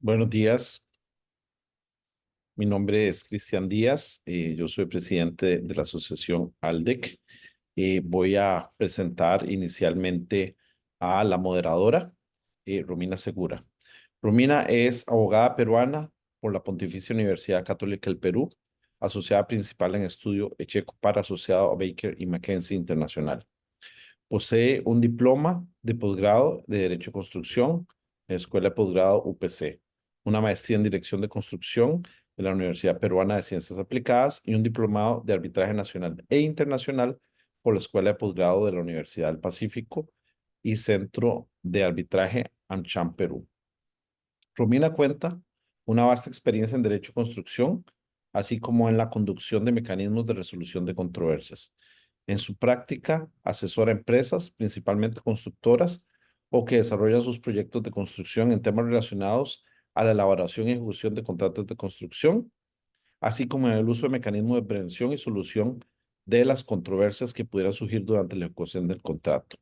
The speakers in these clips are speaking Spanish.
Buenos días, mi nombre es Cristian Díaz, yo soy presidente de la asociación ALDEC. Voy a presentar inicialmente a la moderadora, Romina Segura. Romina es abogada peruana por la Pontificia Universidad Católica del Perú, asociada principal en estudio Echecopar asociado a Baker y McKenzie Internacional. Posee un diploma de posgrado de Derecho de Construcción en la Escuela de Posgrado UPC, una maestría en Dirección de Construcción de la Universidad Peruana de Ciencias Aplicadas y un diplomado de Arbitraje Nacional e Internacional por la Escuela de Posgrado de la Universidad del Pacífico y Centro de Arbitraje AmCham Perú. Romina cuenta una vasta experiencia en Derecho de Construcción, así como en la conducción de mecanismos de resolución de controversias. En su práctica, asesora a empresas, principalmente constructoras, o que desarrollan sus proyectos de construcción en temas relacionados a la elaboración y ejecución de contratos de construcción, así como en el uso de mecanismos de prevención y solución de las controversias que pudieran surgir durante la ejecución del contrato,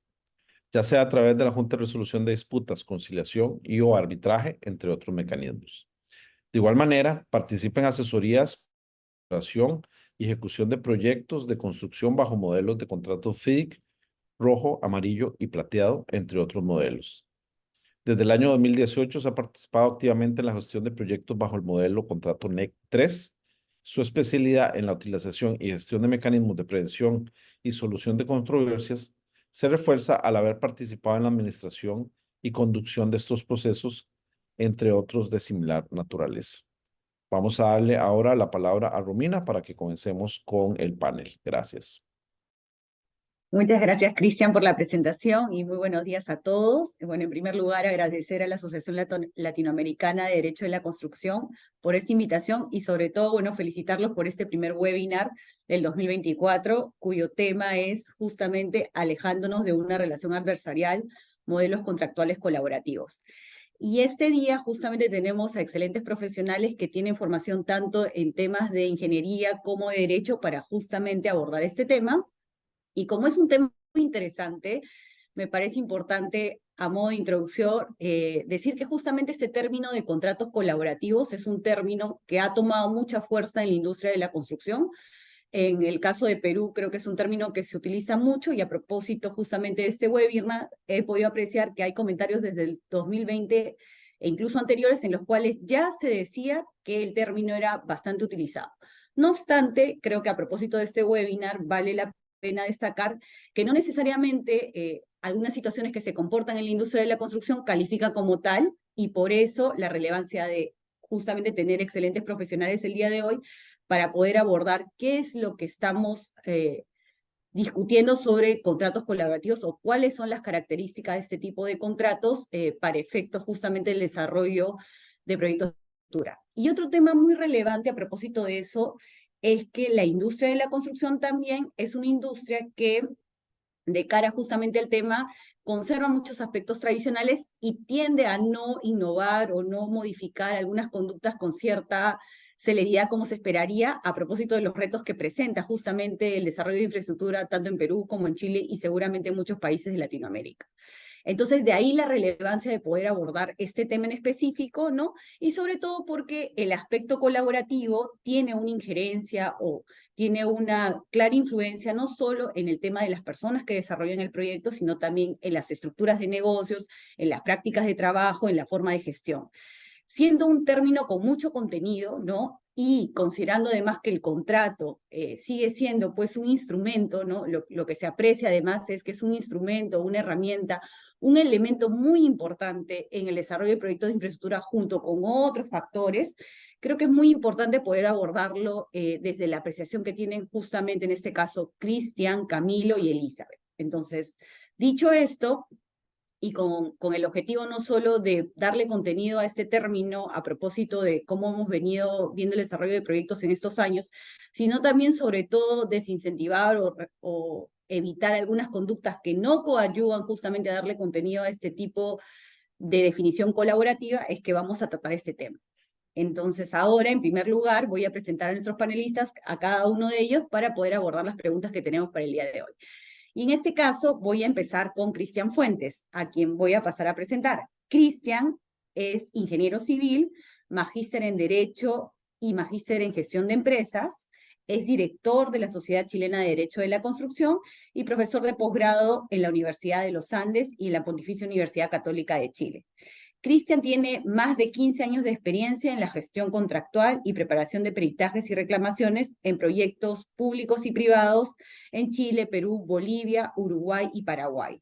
ya sea a través de la Junta de Resolución de Disputas, conciliación y o arbitraje, entre otros mecanismos. De igual manera, participa en asesorías, elaboración y ejecución de proyectos de construcción bajo modelos de contratos FIDIC, rojo, amarillo y plateado, entre otros modelos. Desde el año 2018 se ha participado activamente en la gestión de proyectos bajo el modelo contrato NEC 3. Su especialidad en la utilización y gestión de mecanismos de prevención y solución de controversias se refuerza al haber participado en la administración y conducción de estos procesos, entre otros de similar naturaleza. Vamos a darle ahora la palabra a Romina para que comencemos con el panel. Gracias. Muchas gracias, Cristian, por la presentación y muy buenos días a todos. Bueno, en primer lugar, agradecer a la Asociación Latinoamericana de Derecho de la Construcción por esta invitación y sobre todo, bueno, felicitarlos por este primer webinar del 2024, cuyo tema es justamente alejándonos de una relación adversarial, modelos contractuales colaborativos. Y este día justamente tenemos a excelentes profesionales que tienen formación tanto en temas de ingeniería como de derecho para justamente abordar este tema. Y como es un tema muy interesante, me parece importante, a modo de introducción, decir que justamente este término de contratos colaborativos es un término que ha tomado mucha fuerza en la industria de la construcción. En el caso de Perú, creo que es un término que se utiliza mucho y a propósito justamente de este webinar, he podido apreciar que hay comentarios desde el 2020 e incluso anteriores en los cuales ya se decía que el término era bastante utilizado. No obstante, creo que a propósito de este webinar vale la pena destacar que no necesariamente algunas situaciones que se comportan en la industria de la construcción califican como tal y por eso la relevancia de justamente tener excelentes profesionales el día de hoy para poder abordar qué es lo que estamos discutiendo sobre contratos colaborativos o cuáles son las características de este tipo de contratos para efectos justamente del desarrollo de proyectos de infraestructura. Y otro tema muy relevante a propósito de eso es que la industria de la construcción también es una industria que, de cara justamente al tema, conserva muchos aspectos tradicionales y tiende a no innovar o no modificar algunas conductas con cierta celeridad como se esperaría a propósito de los retos que presenta justamente el desarrollo de infraestructura tanto en Perú como en Chile y seguramente en muchos países de Latinoamérica. Entonces, de ahí la relevancia de poder abordar este tema en específico, ¿no? Y sobre todo porque el aspecto colaborativo tiene una injerencia o tiene una clara influencia no solo en el tema de las personas que desarrollan el proyecto, sino también en las estructuras de negocios, en las prácticas de trabajo, en la forma de gestión. Siendo un término con mucho contenido, ¿no? Y considerando además que el contrato sigue siendo pues un instrumento, ¿no? Lo que se aprecia además es que es un instrumento, una herramienta, un elemento muy importante en el desarrollo de proyectos de infraestructura junto con otros factores. Creo que es muy importante poder abordarlo desde la apreciación que tienen justamente en este caso Cristian, Camilo y Elizabeth. Entonces, dicho esto, y con el objetivo no solo de darle contenido a este término a propósito de cómo hemos venido viendo el desarrollo de proyectos en estos años, sino también sobre todo desincentivar o evitar algunas conductas que no coadyuvan justamente a darle contenido a este tipo de definición colaborativa, es que vamos a tratar este tema. Entonces ahora, en primer lugar, voy a presentar a nuestros panelistas, a cada uno de ellos, para poder abordar las preguntas que tenemos para el día de hoy. Y en este caso voy a empezar con Cristian Fuentes, a quien voy a pasar a presentar. Cristian es ingeniero civil, magíster en Derecho y magíster en Gestión de Empresas. Es director de la Sociedad Chilena de Derecho de la Construcción y profesor de posgrado en la Universidad de los Andes y en la Pontificia Universidad Católica de Chile. Cristian tiene más de 15 años de experiencia en la gestión contractual y preparación de peritajes y reclamaciones en proyectos públicos y privados en Chile, Perú, Bolivia, Uruguay y Paraguay.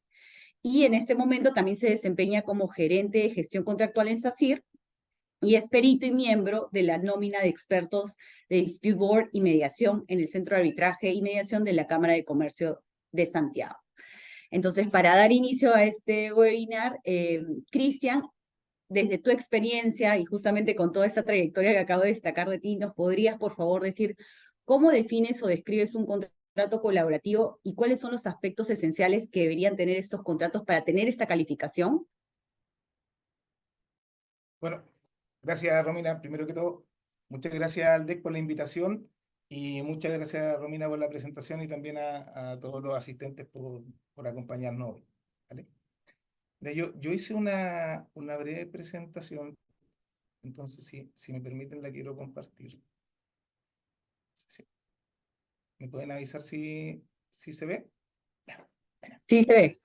Y en este momento también se desempeña como gerente de gestión contractual en SACIR y es perito y miembro de la nómina de expertos de Dispute Board y mediación en el Centro de Arbitraje y Mediación de la Cámara de Comercio de Santiago. Entonces, para dar inicio a este webinar, Cristian, desde tu experiencia y justamente con toda esta trayectoria que acabo de destacar de ti, ¿nos podrías, por favor, decir cómo defines o describes un contrato colaborativo y cuáles son los aspectos esenciales que deberían tener estos contratos para tener esta calificación? Bueno, gracias Romina, primero que todo, muchas gracias al DEC por la invitación y muchas gracias Romina por la presentación y también a todos los asistentes por acompañarnos hoy. ¿Vale? Mira, yo hice una breve presentación, entonces si me permiten la quiero compartir. Sí. ¿Me pueden avisar si se ve? Sí, se ve.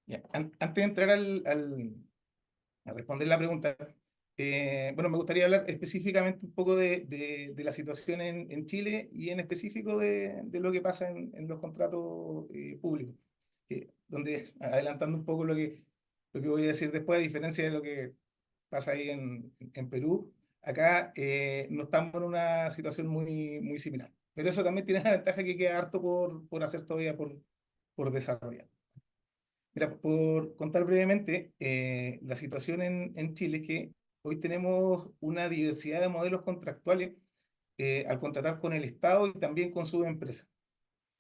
Ya, antes de entrar a responder la pregunta, bueno, me gustaría hablar específicamente un poco de la situación en Chile y en específico de lo que pasa en los contratos públicos, donde, adelantando un poco lo que voy a decir después, a diferencia de lo que pasa ahí en Perú, acá no estamos en una situación muy similar. Pero eso también tiene la ventaja que queda harto por hacer todavía, por desarrollar. Mira, por contar brevemente, la situación en Chile es que hoy tenemos una diversidad de modelos contractuales al contratar con el Estado y también con sus empresas.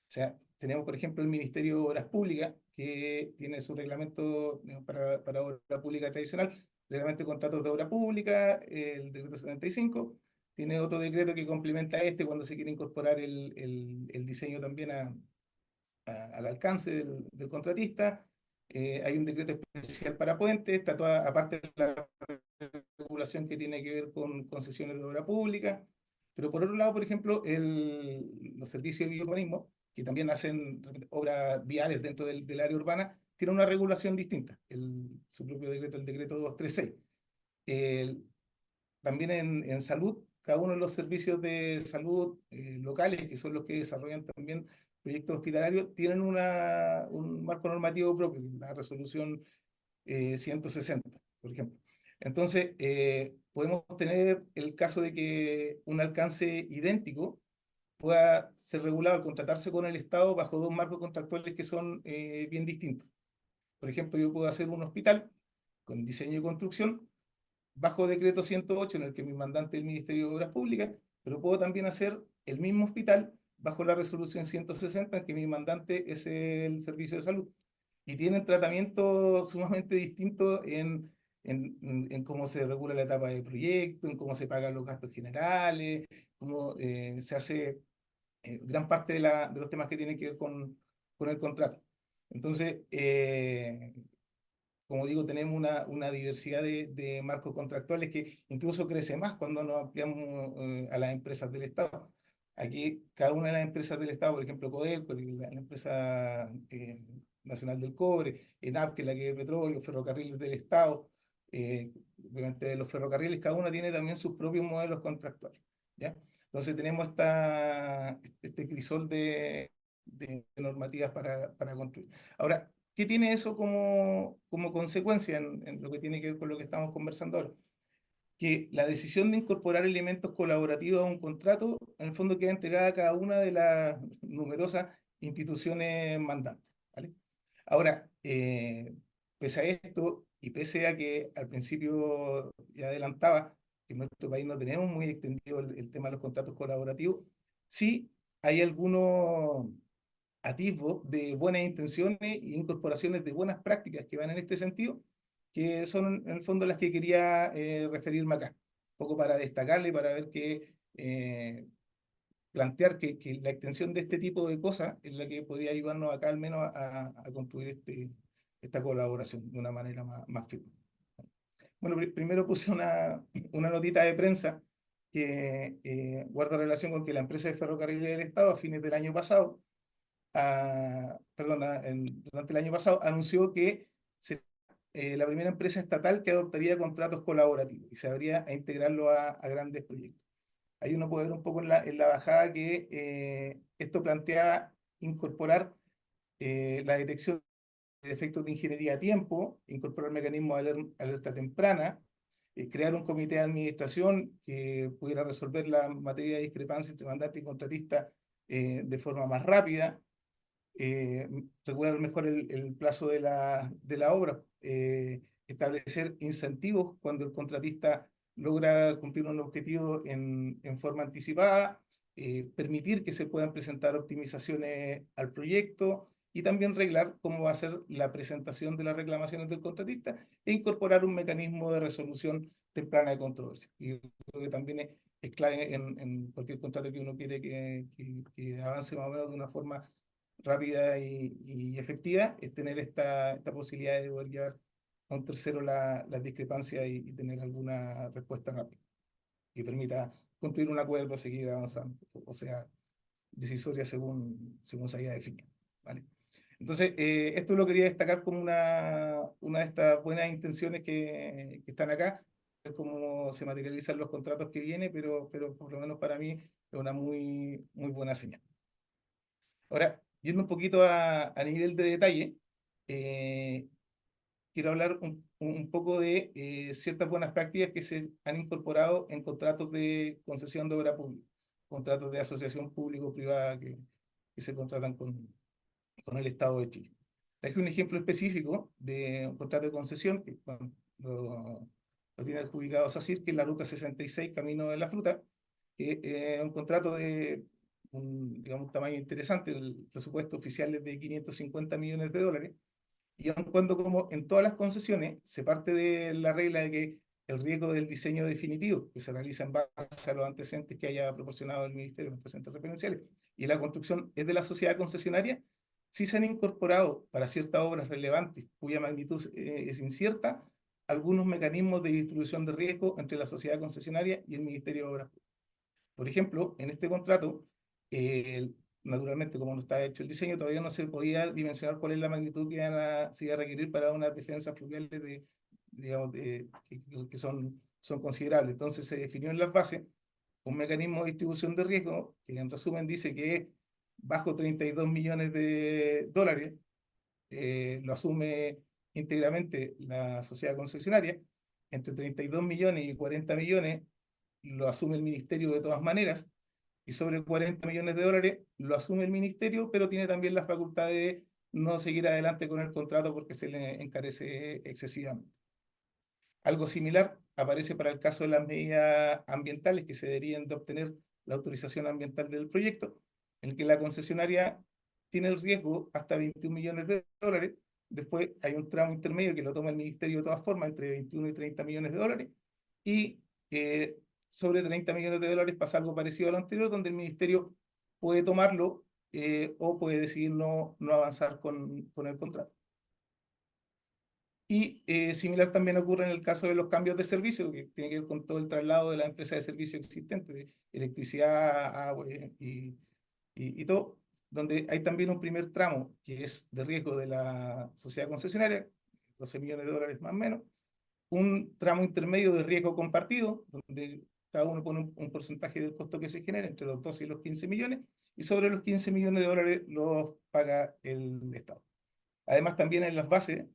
O sea, tenemos, por ejemplo, el Ministerio de Obras Públicas, que tiene su reglamento para obra pública tradicional, reglamento de contratos de obra pública, el decreto 75. Tiene otro decreto que complementa este cuando se quiere incorporar el diseño también al alcance del contratista. Hay un decreto especial para puentes, está toda, aparte de la regulación que tiene que ver con concesiones de obra pública. Pero por otro lado, por ejemplo, los servicios de urbanismo, que también hacen obras viales dentro del área urbana, tienen una regulación distinta, su propio decreto, el decreto 236. El, También en salud, cada uno de los servicios de salud locales, que son los que desarrollan también proyectos hospitalarios, tienen un marco normativo propio, la resolución 160, por ejemplo. Entonces, podemos tener el caso de que un alcance idéntico pueda ser regulado al contratarse con el Estado bajo dos marcos contractuales que son bien distintos. Por ejemplo, yo puedo hacer un hospital con diseño y construcción bajo decreto 108 en el que mi mandante es el Ministerio de Obras Públicas, pero puedo también hacer el mismo hospital bajo la resolución 160 en que mi mandante es el Servicio de Salud. Y tienen tratamiento sumamente distinto en cómo se regula la etapa de proyecto, en cómo se pagan los gastos generales, cómo se hace gran parte de los temas que tienen que ver con el contrato. Entonces, como digo, tenemos una diversidad de marcos contractuales que incluso crece más cuando nos ampliamos a las empresas del Estado. Aquí, cada una de las empresas del Estado, por ejemplo, Codelco, la empresa nacional del cobre, ENAP, que es la que es petróleo, ferrocarriles del Estado, obviamente los ferrocarriles, cada una tiene también sus propios modelos contractuales, ¿ya? Entonces tenemos este crisol de normativas para construir. Ahora, ¿qué tiene eso como consecuencia en lo que tiene que ver con lo que estamos conversando ahora? Que la decisión de incorporar elementos colaborativos a un contrato, en el fondo queda entregada a cada una de las numerosas instituciones mandantes, ¿vale? Ahora, pese a esto, y pese a que al principio ya adelantaba que en nuestro país no tenemos muy extendido el tema de los contratos colaborativos, sí hay algunos atisbo de buenas intenciones e incorporaciones de buenas prácticas que van en este sentido, que son en el fondo las que quería referirme acá, un poco para destacarle, para ver que plantear que la extensión de este tipo de cosas es la que podría ayudarnos acá al menos a construir esta colaboración de una manera más firme. bueno, primero puse una notita de prensa que guarda relación con que la empresa de ferrocarriles del Estado a fines del año pasado, durante el año pasado, anunció que la primera empresa estatal que adoptaría contratos colaborativos y se habría a integrarlo a grandes proyectos. Ahí uno puede ver un poco en la bajada que esto planteaba incorporar la detección de defectos de ingeniería a tiempo, incorporar mecanismos de alerta temprana, crear un comité de administración que pudiera resolver la materia de discrepancia entre mandante y contratista de forma más rápida, regular mejor el plazo de la obra, establecer incentivos cuando el contratista logra cumplir un objetivo en forma anticipada, permitir que se puedan presentar optimizaciones al proyecto y también reglar cómo va a ser la presentación de las reclamaciones del contratista e incorporar un mecanismo de resolución temprana de controversia. Y creo que también es clave en cualquier contrato que uno quiere que avance más o menos de una forma rápida y efectiva, es tener esta posibilidad de poder llevar a un tercero las discrepancias y tener alguna respuesta rápida que permita construir un acuerdo, seguir avanzando, o sea, decisoria según se haya definido, ¿vale? Entonces, esto lo quería destacar como una de estas buenas intenciones que están acá, ver cómo se materializan los contratos que vienen, pero por lo menos para mí es una muy buena señal. Ahora, yendo un poquito a nivel de detalle, eh, quiero hablar un poco de ciertas buenas prácticas que se han incorporado en contratos de concesión de obra pública, contratos de asociación público-privada que se contratan con el Estado de Chile. Traje un ejemplo específico de un contrato de concesión que bueno, lo tiene adjudicado SACIR, que es la Ruta 66 Camino de la Fruta, que es un contrato de digamos, un tamaño interesante. El presupuesto oficial es de $550 millones, y aun cuando como en todas las concesiones se parte de la regla de que el riesgo del diseño definitivo, que se realiza en base a los antecedentes que haya proporcionado el Ministerio, los antecedentes referenciales, y la construcción es de la sociedad concesionaria, sí se han incorporado para ciertas obras relevantes cuya magnitud es incierta, algunos mecanismos de distribución de riesgo entre la sociedad concesionaria y el Ministerio de Obras Públicas. Por ejemplo, en este contrato, naturalmente, como no está hecho el diseño, todavía no se podía dimensionar cuál es la magnitud que se iba a requerir para unas defensas fluviales digamos, que son considerables. Entonces se definió en las bases un mecanismo de distribución de riesgo que en resumen dice que bajo $32 millones lo asume íntegramente la sociedad concesionaria, entre 32 millones y 40 millones lo asume el ministerio de todas maneras, y sobre $40 millones lo asume el ministerio, pero tiene también la facultad de no seguir adelante con el contrato porque se le encarece excesivamente. Algo similar aparece para el caso de las medidas ambientales que se deberían de obtener la autorización ambiental del proyecto, en el que la concesionaria tiene el riesgo hasta $21 millones. Después hay un tramo intermedio que lo toma el ministerio de todas formas, entre 21 y $30 millones, y sobre $30 millones pasa algo parecido a lo anterior, donde el ministerio puede tomarlo o puede decidir no avanzar con el contrato. Y similar también ocurre en el caso de los cambios de servicio, que tiene que ver con todo el traslado de la empresa de servicio existente, de electricidad, agua y todo, donde hay también un primer tramo que es de riesgo de la sociedad concesionaria, $12 millones más o menos, un tramo intermedio de riesgo compartido, donde cada uno pone un porcentaje del costo que se genera entre los 12 y los 15 millones, y sobre los $15 millones los paga el Estado. Además, también en las bases,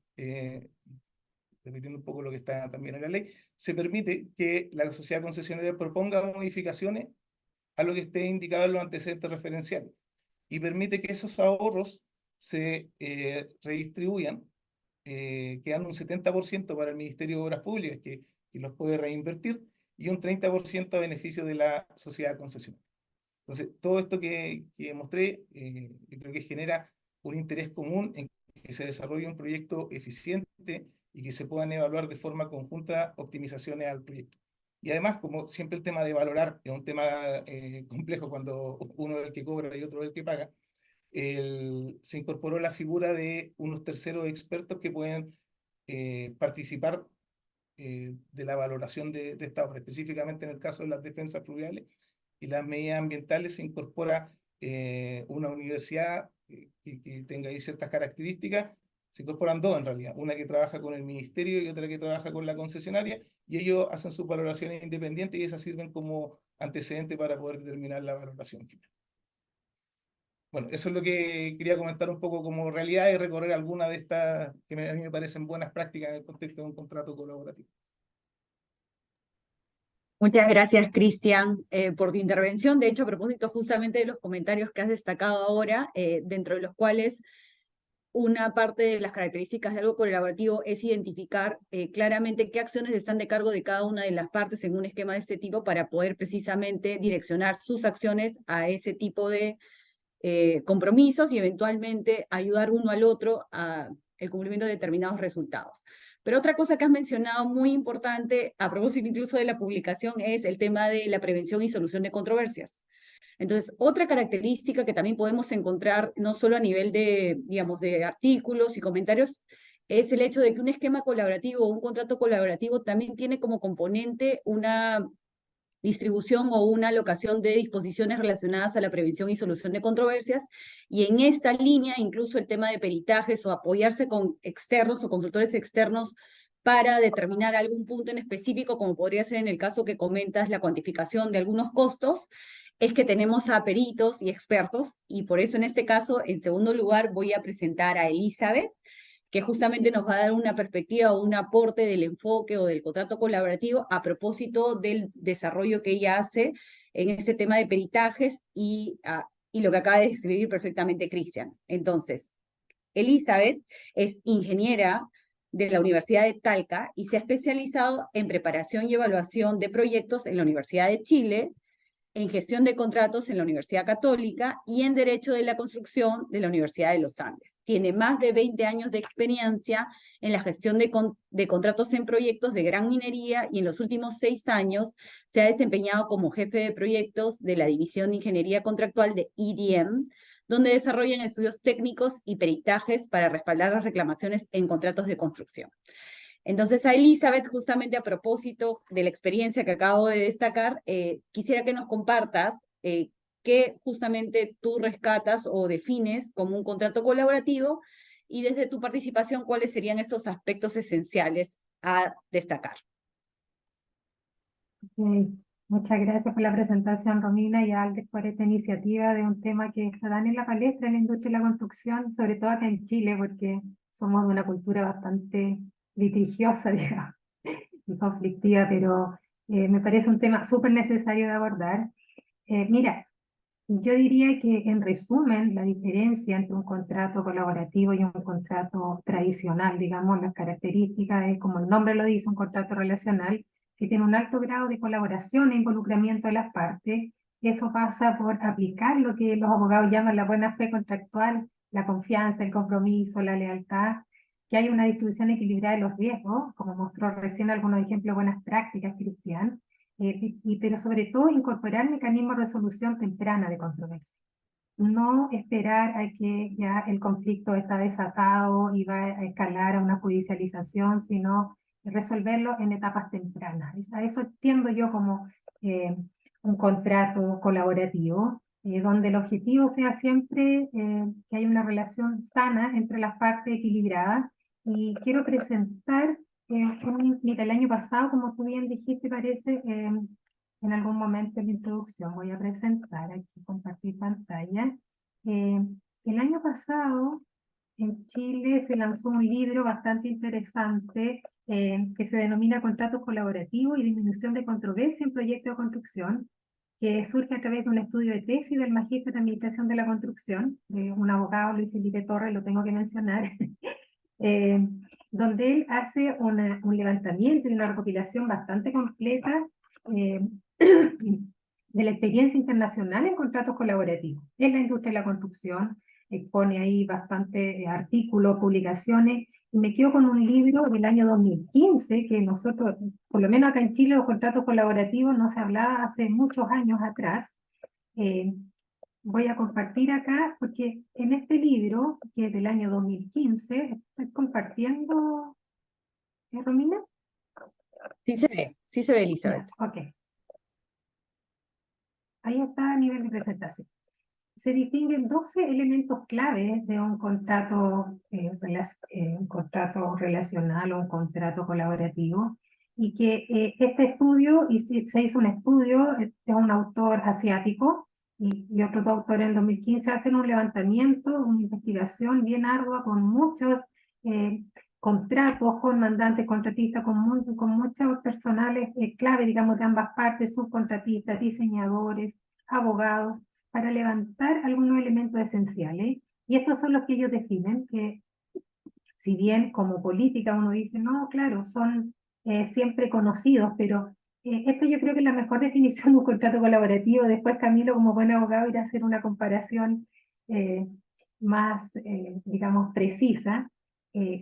repitiendo un poco lo que está también en la ley, se permite que la sociedad concesionaria proponga modificaciones a lo que esté indicado en los antecedentes referenciales y permite que esos ahorros se redistribuyan, quedando un 70% para el Ministerio de Obras Públicas, que los puede reinvertir, y un 30% a beneficio de la sociedad concesionaria. Entonces, todo esto que mostré, yo creo que genera un interés común en que se desarrolle un proyecto eficiente y que se puedan evaluar de forma conjunta optimizaciones al proyecto. Y además, como siempre el tema de valorar es un tema complejo cuando uno es el que cobra y otro es el que paga, se incorporó la figura de unos terceros expertos que pueden participar de la valoración de esta obra. Específicamente en el caso de las defensas fluviales y las medidas ambientales se incorpora una universidad que tenga ahí ciertas características. Se incorporan dos en realidad, una que trabaja con el ministerio y otra que trabaja con la concesionaria, y ellos hacen sus valoraciones independientes y esas sirven como antecedente para poder determinar la valoración final. Bueno, eso es lo que quería comentar un poco como realidad y recorrer algunas de estas que a mí me parecen buenas prácticas en el contexto de un contrato colaborativo. Muchas gracias, Cristian, por tu intervención. De hecho, a propósito justamente de los comentarios que has destacado ahora, dentro de los cuales una parte de las características de algo colaborativo es identificar claramente qué acciones están de cargo de cada una de las partes en un esquema de este tipo para poder precisamente direccionar sus acciones a ese tipo de compromisos y eventualmente ayudar uno al otro a el cumplimiento de determinados resultados. Pero otra cosa que has mencionado muy importante, a propósito incluso de la publicación, es el tema de la prevención y solución de controversias. Entonces, otra característica que también podemos encontrar, no solo a nivel de, digamos, de artículos y comentarios, es el hecho de que un esquema colaborativo o un contrato colaborativo también tiene como componente una distribución o una alocación de disposiciones relacionadas a la prevención y solución de controversias, y en esta línea incluso el tema de peritajes o apoyarse con externos o consultores externos para determinar algún punto en específico, como podría ser en el caso que comentas, la cuantificación de algunos costos, es que tenemos a peritos y expertos, y por eso en este caso, en segundo lugar, voy a presentar a Elizabeth, que justamente nos va a dar una perspectiva o un aporte del enfoque o del contrato colaborativo a propósito del desarrollo que ella hace en este tema de peritajes y lo que acaba de describir perfectamente Cristian. Entonces, Elizabeth es ingeniera de la Universidad de Talca y se ha especializado en preparación y evaluación de proyectos en la Universidad de Chile, en gestión de contratos en la Universidad Católica y en Derecho de la Construcción de la Universidad de los Andes. Tiene más de 20 años de experiencia en la gestión de contratos en proyectos de gran minería y en los últimos 6 años se ha desempeñado como jefe de proyectos de la División de Ingeniería Contractual de EDM, donde desarrollan estudios técnicos y peritajes para respaldar las reclamaciones en contratos de construcción. Entonces, a Elizabeth, justamente a propósito de la experiencia que acabo de destacar, quisiera que nos compartas qué justamente tú rescatas o defines como un contrato colaborativo y desde tu participación, cuáles serían esos aspectos esenciales a destacar. Okay. Muchas gracias por la presentación, Romina, y a Aldes por esta iniciativa de un tema que está en la palestra en la industria de la construcción, sobre todo acá en Chile, porque somos de una cultura bastante litigiosa, digamos, y conflictiva, pero me parece un tema súper necesario de abordar. Mira, yo diría que en resumen, la diferencia entre un contrato colaborativo y un contrato tradicional, digamos, las características es, como el nombre lo dice, un contrato relacional que tiene un alto grado de colaboración e involucramiento de las partes. Eso pasa por aplicar lo que los abogados llaman la buena fe contractual, la confianza, el compromiso, la lealtad, que hay una distribución equilibrada de los riesgos, como mostró recién algunos ejemplos de buenas prácticas, Cristian, pero sobre todo incorporar mecanismos de resolución temprana de controversia. No esperar a que ya el conflicto está desatado y va a escalar a una judicialización, sino resolverlo en etapas tempranas. A eso entiendo yo como un contrato colaborativo, donde el objetivo sea siempre que haya una relación sana entre las partes equilibradas. Y quiero presentar mira, el año pasado, como tú bien dijiste, parece, en algún momento en la introducción, voy a presentar aquí, compartir pantalla. El año pasado en Chile se lanzó un libro bastante interesante que se denomina Contratos Colaborativos y Disminución de Controversia en Proyectos de Construcción, que surge a través de un estudio de tesis del Magíster de Administración de la Construcción, de un abogado, Luis Felipe Torres, lo tengo que mencionar, eh, donde él hace un levantamiento y una recopilación bastante completa eh, de la experiencia internacional en contratos colaborativos en la industria de la construcción. Expone ahí bastante artículos, publicaciones, y me quedo con un libro del año 2015, que nosotros, por lo menos acá en Chile, los contratos colaborativos no se hablaba hace muchos años atrás. Voy a compartir acá, porque en este libro, que es del año 2015, estoy compartiendo, Romina. Sí se ve, Elizabeth. Ya, ok. Ahí está a nivel de presentación. Se distinguen 12 elementos claves de un contrato, un contrato relacional o un contrato colaborativo, y que este estudio, y se hizo un estudio de un autor asiático y otros dos autores en el 2015, hacen un levantamiento, una investigación bien ardua con muchos contratos, con mandantes, contratistas, con muchos personales clave, digamos, de ambas partes, subcontratistas, diseñadores, abogados, para levantar algunos elementos esenciales. Y estos son los que ellos definen, que si bien como política uno dice, no, claro, son siempre conocidos, pero esto yo creo que es la mejor definición de un contrato colaborativo. Después Camilo, como buen abogado, irá a hacer una comparación más, digamos, precisa.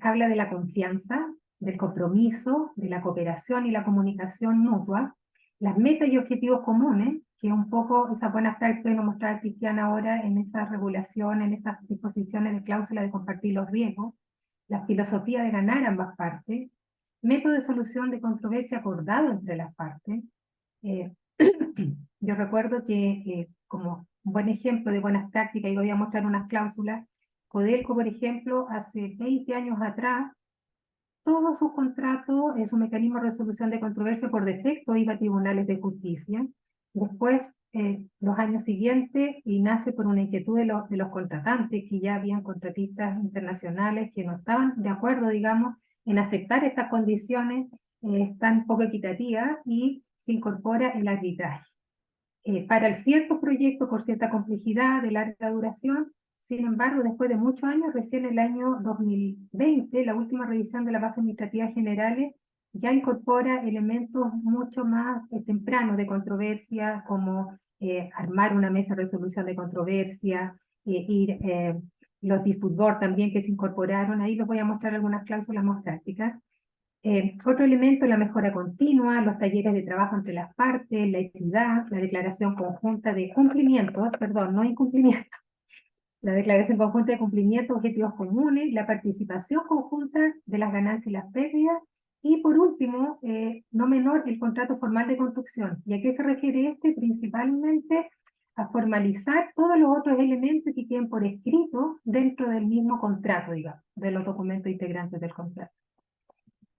Habla de la confianza, del compromiso, de la cooperación y la comunicación mutua, las metas y objetivos comunes, que un poco esas buenas prácticas nos mostraba Cristiana ahora en esa regulación, en esas disposiciones de cláusula de compartir los riesgos, la filosofía de ganar ambas partes, método de solución de controversia acordado entre las partes. Eh, yo recuerdo que como un buen ejemplo de buenas prácticas, y voy a mostrar unas cláusulas, Codelco, por ejemplo, hace 20 años atrás, todos sus contratos, su mecanismo de resolución de controversia por defecto iba a tribunales de justicia. Después, los años siguientes, y nace por una inquietud de los contratantes, que ya habían contratistas internacionales que no estaban de acuerdo, digamos, en aceptar estas condiciones tan poco equitativas, y se incorpora el arbitraje. Para el cierto proyecto por cierta complejidad de larga duración. Sin embargo, después de muchos años, recién el año 2020, la última revisión de la base administrativa generales ya incorpora elementos mucho más tempranos de controversia, como armar una mesa de resolución de controversia, los dispute board también que se incorporaron. Ahí les voy a mostrar algunas cláusulas más prácticas. Otro elemento, la mejora continua, los talleres de trabajo entre las partes, la equidad, la declaración conjunta de cumplimientos, perdón, no incumplimientos, la declaración conjunta de cumplimientos, objetivos comunes, la participación conjunta de las ganancias y las pérdidas, y por último, no menor, el contrato formal de construcción. ¿Y a qué se refiere este? Principalmente a formalizar todos los otros elementos que queden por escrito dentro del mismo contrato, digamos, de los documentos integrantes del contrato.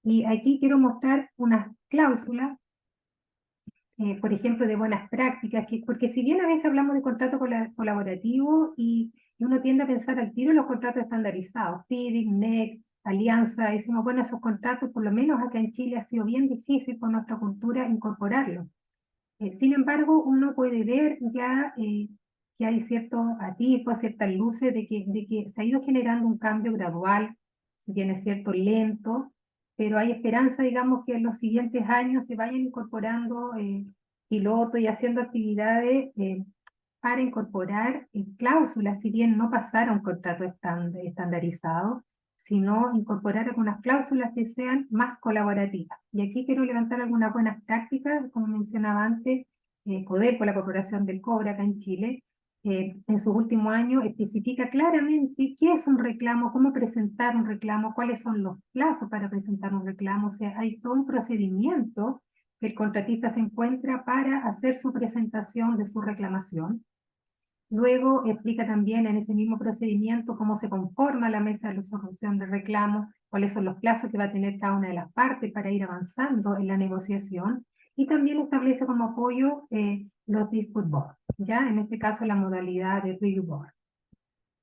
Y aquí quiero mostrar unas cláusulas, por ejemplo, de buenas prácticas, porque si bien a veces hablamos de contrato colaborativo y uno tiende a pensar al tiro en los contratos estandarizados, FIDIC, NEC, Alianza, decimos, bueno, esos contratos, por lo menos acá en Chile, ha sido bien difícil por nuestra cultura incorporarlos. Sin embargo, uno puede ver ya que hay ciertos atisbos, ciertas luces de que se ha ido generando un cambio gradual, si bien es cierto, lento, pero hay esperanza, digamos, que en los siguientes años se vayan incorporando pilotos y haciendo actividades para incorporar cláusulas, si bien no pasar a un contrato estandarizado, sino incorporar algunas cláusulas que sean más colaborativas. Y aquí quiero levantar algunas buenas prácticas, como mencionaba antes, Codelco, la Corporación del Cobre acá en Chile, en sus últimos años especifica claramente qué es un reclamo, cómo presentar un reclamo, cuáles son los plazos para presentar un reclamo. O sea, hay todo un procedimiento que el contratista se encuentra para hacer su presentación de su reclamación. Luego explica también en ese mismo procedimiento cómo se conforma la mesa de resolución de reclamos, cuáles son los plazos que va a tener cada una de las partes para ir avanzando en la negociación, y también establece como apoyo los dispute board, ya en este caso la modalidad de review board.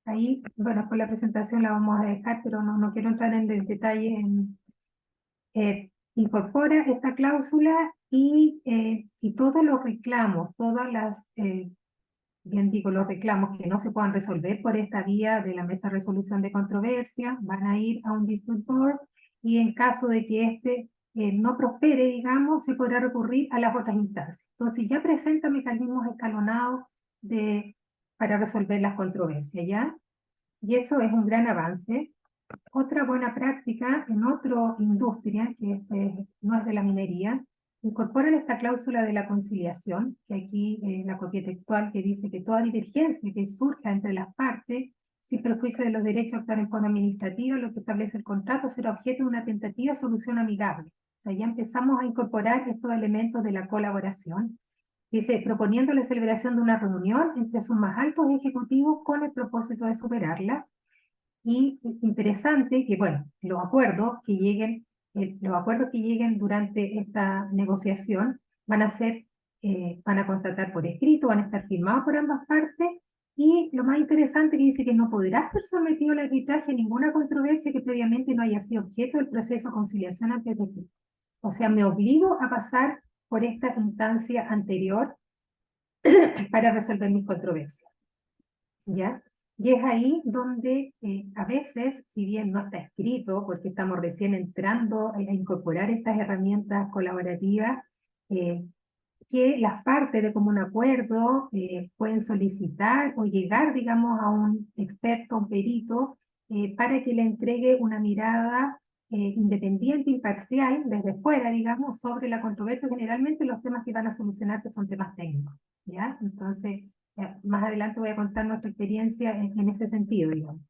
Ahí, bueno, por la presentación la vamos a dejar, pero no quiero entrar en el detalle. Incorpora esta cláusula y todos los reclamos, todas las bien digo, los reclamos que no se puedan resolver por esta vía de la mesa de resolución de controversia van a ir a un dispute board, y en caso de que este no prospere, digamos, se podrá recurrir a las otras instancias. Entonces ya presenta mecanismos escalonados para resolver las controversias, ¿ya? Y eso es un gran avance. Otra buena práctica en otra industria, que no es de la minería, incorporan esta cláusula de la conciliación, que aquí la copia textual, que dice que toda divergencia que surja entre las partes, sin perjuicio de los derechos a actuar en forma administrativa, lo que establece el contrato será objeto de una tentativa de solución amigable. O sea, ya empezamos a incorporar estos elementos de la colaboración. Dice, proponiendo la celebración de una reunión entre sus más altos ejecutivos con el propósito de superarla. Y interesante que, bueno, los acuerdos que lleguen durante esta negociación van a ser, van a contratar por escrito, van a estar firmados por ambas partes, y lo más interesante que dice que no podrá ser sometido al arbitraje ninguna controversia que previamente no haya sido objeto del proceso de conciliación ante el juez. O sea, me obligo a pasar por esta instancia anterior para resolver mis controversias, ¿ya? Y es ahí donde a veces, si bien no está escrito, porque estamos recién entrando a incorporar estas herramientas colaborativas, que las partes de común acuerdo pueden solicitar o llegar, digamos, a un experto, un perito, para que le entregue una mirada independiente, imparcial, desde fuera, digamos, sobre la controversia. Generalmente los temas que van a solucionarse son temas técnicos, ¿ya? Entonces, más adelante voy a contar nuestra experiencia en ese sentido, digamos.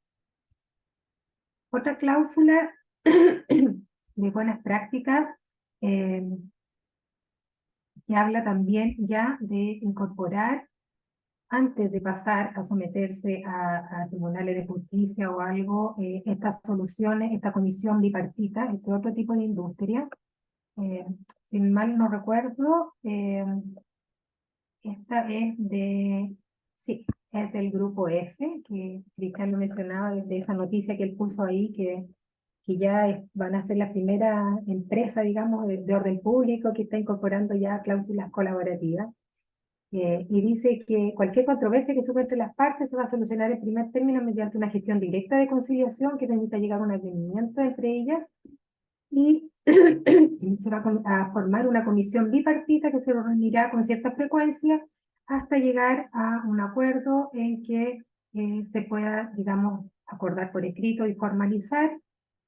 Otra cláusula de buenas prácticas que habla también ya de incorporar, antes de pasar a someterse a tribunales de justicia o algo, estas soluciones, esta comisión bipartita, este otro tipo de industria. Si mal no recuerdo, esta es sí, es del grupo F, que Cristian lo mencionaba desde esa noticia que él puso ahí, que ya van a ser la primera empresa, digamos, de orden público que está incorporando ya cláusulas colaborativas. Y dice que cualquier controversia que surja entre las partes se va a solucionar en primer término mediante una gestión directa de conciliación que permita llegar a un entendimiento entre ellas, y se va a formar una comisión bipartita que se reunirá con cierta frecuencia hasta llegar a un acuerdo en que se pueda, digamos, acordar por escrito y formalizar.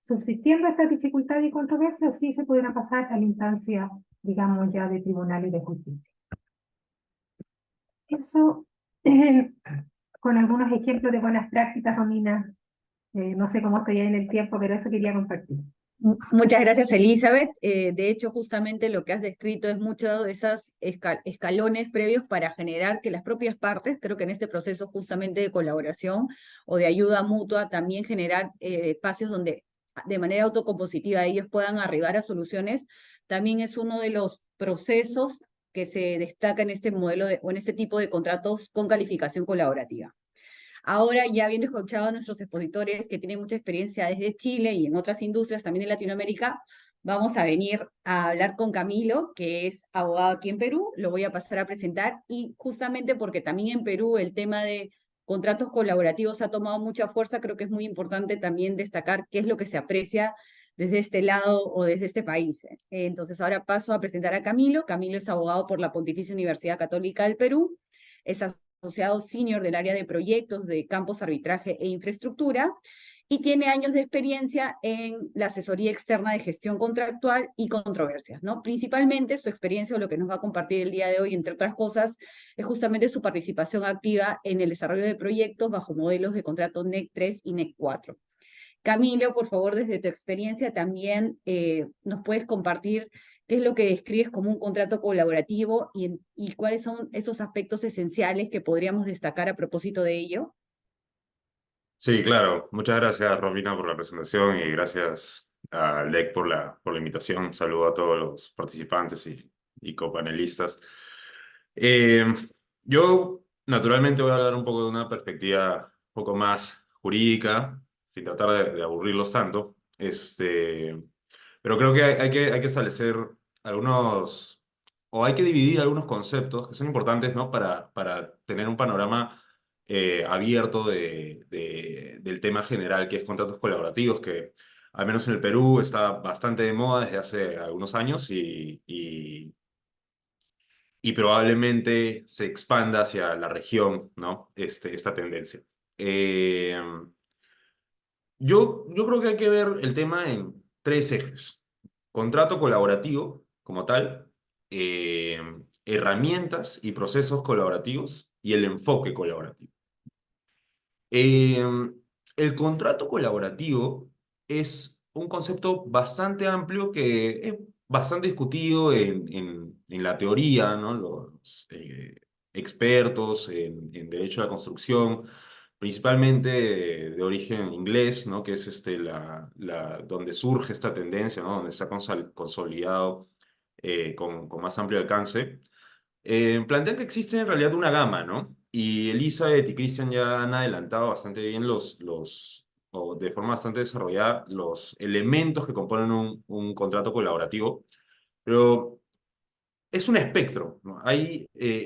Subsistiendo estas dificultades y controversias, sí se podrá pasar a la instancia, digamos, ya de tribunales de justicia. Eso, con algunos ejemplos de buenas prácticas, Romina. No sé cómo estoy ahí en el tiempo, pero eso quería compartir. Muchas gracias, Elizabeth. De hecho, justamente lo que has descrito es muchos de esos escalones previos para generar que las propias partes, creo que en este proceso justamente de colaboración o de ayuda mutua, también generar espacios donde de manera autocompositiva ellos puedan arribar a soluciones, también es uno de los procesos que se destaca en este modelo o en este tipo de contratos con calificación colaborativa. Ahora, ya habiendo escuchado a nuestros expositores que tienen mucha experiencia desde Chile y en otras industrias también en Latinoamérica, vamos a venir a hablar con Camilo, que es abogado aquí en Perú. Lo voy a pasar a presentar, y justamente porque también en Perú el tema de contratos colaborativos ha tomado mucha fuerza, creo que es muy importante también destacar qué es lo que se aprecia desde este lado o desde este país. Entonces ahora paso a presentar a Camilo. Camilo es abogado por la Pontificia Universidad Católica del Perú, es asociado senior del área de proyectos de campos, arbitraje e infraestructura, y tiene años de experiencia en la asesoría externa de gestión contractual y controversias, ¿no? Principalmente su experiencia, o lo que nos va a compartir el día de hoy, entre otras cosas, es justamente su participación activa en el desarrollo de proyectos bajo modelos de contrato NEC 3 y NEC 4. Camilo, por favor, desde tu experiencia también nos puedes compartir qué es lo que describes como un contrato colaborativo y cuáles son esos aspectos esenciales que podríamos destacar a propósito de ello. Sí, claro. Muchas gracias, Romina, por la presentación y gracias a LEC por la invitación. Un saludo a todos los participantes y copanelistas. Eh, yo, naturalmente, voy a hablar un poco de una perspectiva un poco más jurídica, sin tratar de aburrirlos tanto. Pero creo que hay que establecer algunos, o hay que dividir algunos conceptos que son importantes, ¿no? Para tener un panorama abierto del tema general, que es contratos colaborativos, que al menos en el Perú está bastante de moda desde hace algunos años y probablemente se expanda hacia la región, ¿no? Esta tendencia. Yo creo que hay que ver el tema en tres ejes. Contrato colaborativo como tal, herramientas y procesos colaborativos y el enfoque colaborativo. Eh, el contrato colaborativo es un concepto bastante amplio que bastante discutido en la teoría, ¿no? Los expertos en derecho a la construcción, principalmente de origen inglés, ¿no? Que es donde surge esta tendencia, ¿no? Donde está consolidado con más amplio alcance. Plantean que existe en realidad una gama, ¿no? Y Elizabeth y Christian ya han adelantado bastante bien o de forma bastante desarrollada los elementos que componen un contrato colaborativo, pero es un espectro, ¿no?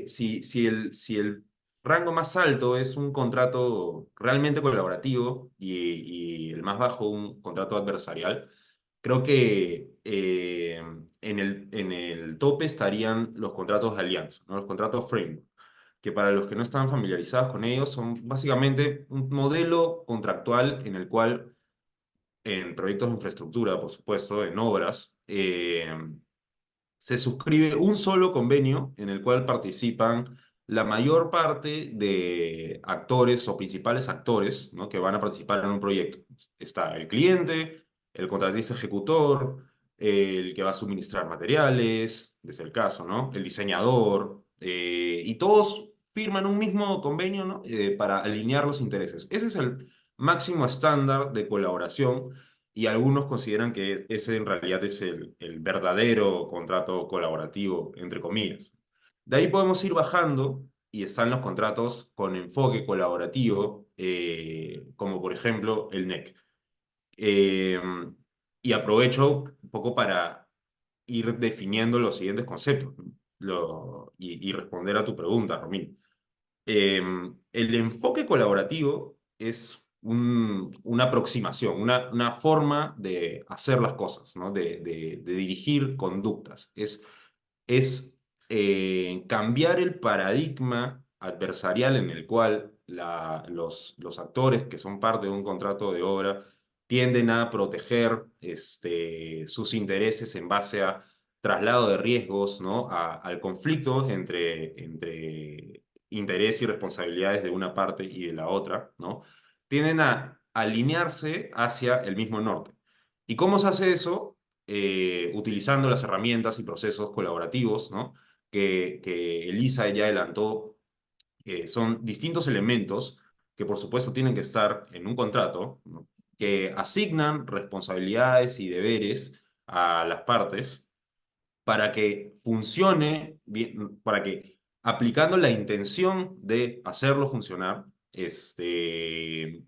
Si el rango más alto es un contrato realmente colaborativo y el más bajo un contrato adversarial, creo que en el tope estarían los contratos de alianza, ¿no? Los contratos framework, que para los que no están familiarizados con ellos son básicamente un modelo contractual en el cual en proyectos de infraestructura, por supuesto, en obras, se suscribe un solo convenio en el cual participan la mayor parte de actores o principales actores, ¿no? Que van a participar en un proyecto. Está el cliente, el contratista ejecutor, el que va a suministrar materiales, es el caso, ¿no? El diseñador, y todos firman un mismo convenio, ¿no? Para alinear los intereses. Ese es el máximo estándar de colaboración y algunos consideran que ese en realidad es el verdadero contrato colaborativo, entre comillas. De ahí podemos ir bajando y están los contratos con enfoque colaborativo, como por ejemplo el NEC. Eh, y aprovecho un poco para ir definiendo los siguientes conceptos, ¿no? Y responder a tu pregunta, Romín. El enfoque colaborativo es una aproximación, una forma de hacer las cosas, ¿no? De dirigir conductas. Es cambiar el paradigma adversarial en el cual los actores que son parte de un contrato de obra tienden a proteger sus intereses en base a traslado de riesgos, ¿no? Al conflicto entre interés y responsabilidades de una parte y de la otra, ¿no? Tienden a alinearse hacia el mismo norte. ¿Y cómo se hace eso? Utilizando las herramientas y procesos colaborativos, ¿no? Que Elisa ya adelantó. Son distintos elementos que por supuesto tienen que estar en un contrato, ¿no? Que asignan responsabilidades y deberes a las partes para que funcione bien, para que aplicando la intención de hacerlo funcionar, se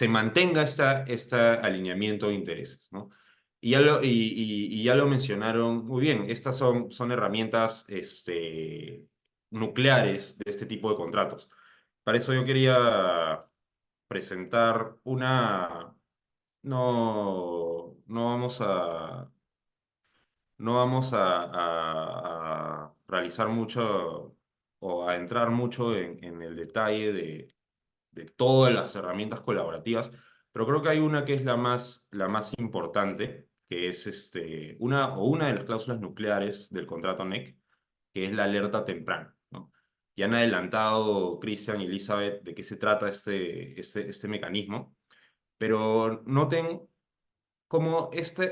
mantenga este alineamiento de intereses, ¿no? Y ya lo mencionaron muy bien, estas son herramientas nucleares de este tipo de contratos. Para eso yo quería presentar no vamos a realizar mucho o a entrar mucho en el detalle de todas las herramientas colaborativas, pero creo que hay una que es la más importante, que es una de las cláusulas nucleares del contrato NEC, que es la alerta temprana, ¿no? Ya han adelantado Christian y Elizabeth de qué se trata este mecanismo, pero noten cómo esta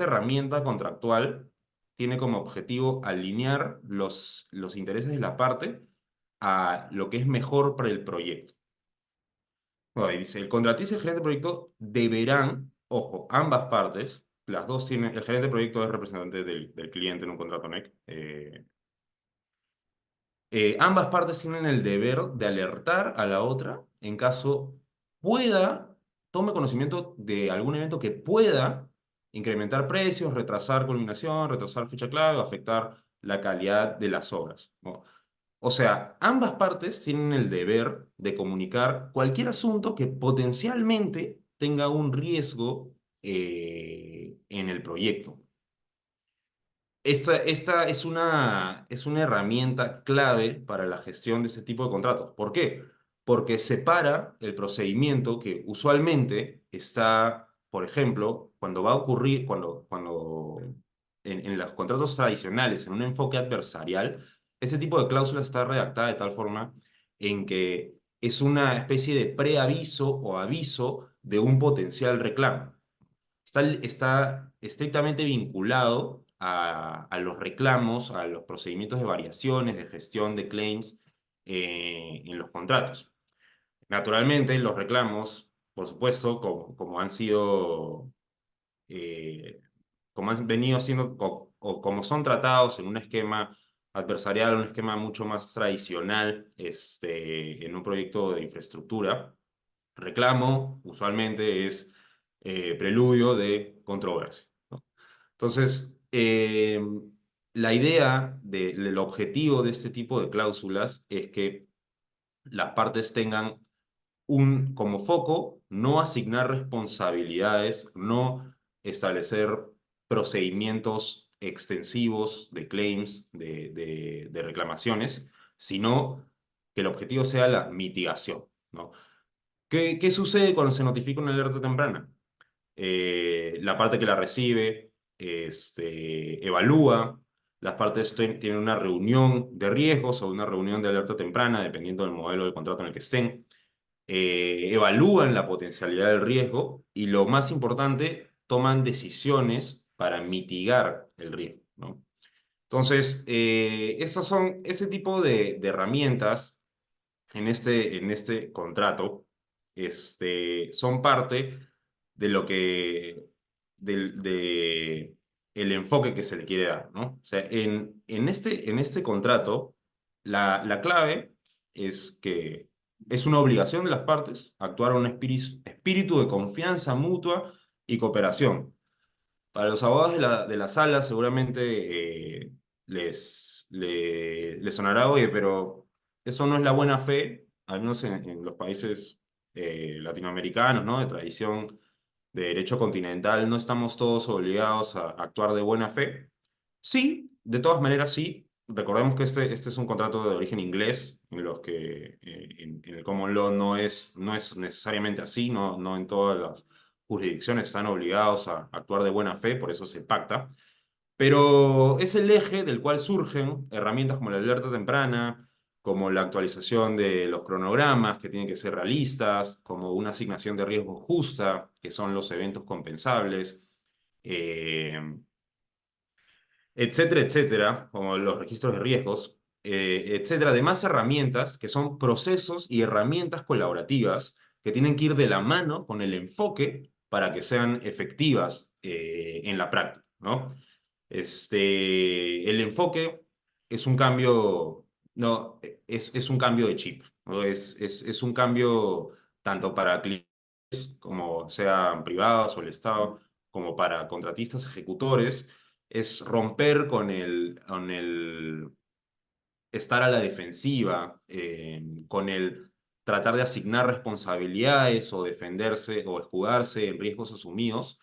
herramienta contractual tiene como objetivo alinear los intereses de la parte a lo que es mejor para el proyecto. Bueno, ahí dice, el contratista y el gerente de proyecto deberán, ojo, ambas partes, las dos tienen, el gerente de proyecto es representante del cliente en un contrato NEC, ambas partes tienen el deber de alertar a la otra en caso tome conocimiento de algún evento que pueda incrementar precios, retrasar culminación, retrasar fecha clave o afectar la calidad de las obras, ¿no? O sea, ambas partes tienen el deber de comunicar cualquier asunto que potencialmente tenga un riesgo en el proyecto. Esta es una herramienta clave para la gestión de este tipo de contratos. ¿Por qué? Porque separa el procedimiento que usualmente está, por ejemplo, cuando va a ocurrir, cuando en los contratos tradicionales, en un enfoque adversarial, ese tipo de cláusula está redactada de tal forma en que es una especie de preaviso o aviso de un potencial reclamo. está estrictamente vinculado a los reclamos, a los procedimientos de variaciones, de gestión de claims en los contratos. Naturalmente, los reclamos, por supuesto, como han sido, como han venido siendo, o como son tratados en un esquema adversarial, un esquema mucho más tradicional, en un proyecto de infraestructura, reclamo usualmente es preludio de controversia, ¿no? Entonces, la idea del objetivo de este tipo de cláusulas es que las partes tengan como foco no asignar responsabilidades, no establecer procedimientos extensivos de claims, de reclamaciones, sino que el objetivo sea la mitigación, ¿no? ¿Qué sucede cuando se notifica una alerta temprana? La parte que la recibe evalúa, las partes tienen una reunión de riesgos o una reunión de alerta temprana, dependiendo del modelo del contrato en el que estén, evalúan la potencialidad del riesgo y, lo más importante, toman decisiones para mitigar el riesgo, ¿no? Entonces, estas son ese tipo de herramientas en este contrato, son parte de lo que, de el enfoque que se le quiere dar, ¿no? O sea, en este contrato, la clave es que es una obligación de las partes actuar en un espíritu de confianza mutua y cooperación. Para los abogados de la sala seguramente les sonará, oye, pero eso no es la buena fe, al menos en los países latinoamericanos, ¿no? De tradición de derecho continental, no estamos todos obligados a actuar de buena fe. Sí, de todas maneras sí. Recordemos que este es un contrato de origen inglés, en los que en el common law no es necesariamente así, no en todas las jurisdicciones están obligados a actuar de buena fe, por eso se pacta. Pero es el eje del cual surgen herramientas como la alerta temprana, como la actualización de los cronogramas, que tienen que ser realistas, como una asignación de riesgo justa, que son los eventos compensables, eh, etcétera, etcétera, como los registros de riesgos, etcétera. Además, herramientas que son procesos y herramientas colaborativas que tienen que ir de la mano con el enfoque para que sean efectivas en la práctica, ¿no? El enfoque es un cambio, no, es un cambio de chip, ¿no? Es un cambio tanto para clientes, como sean privados o el Estado, como para contratistas ejecutores. Es romper con el estar a la defensiva, con el tratar de asignar responsabilidades o defenderse o escudarse en riesgos asumidos,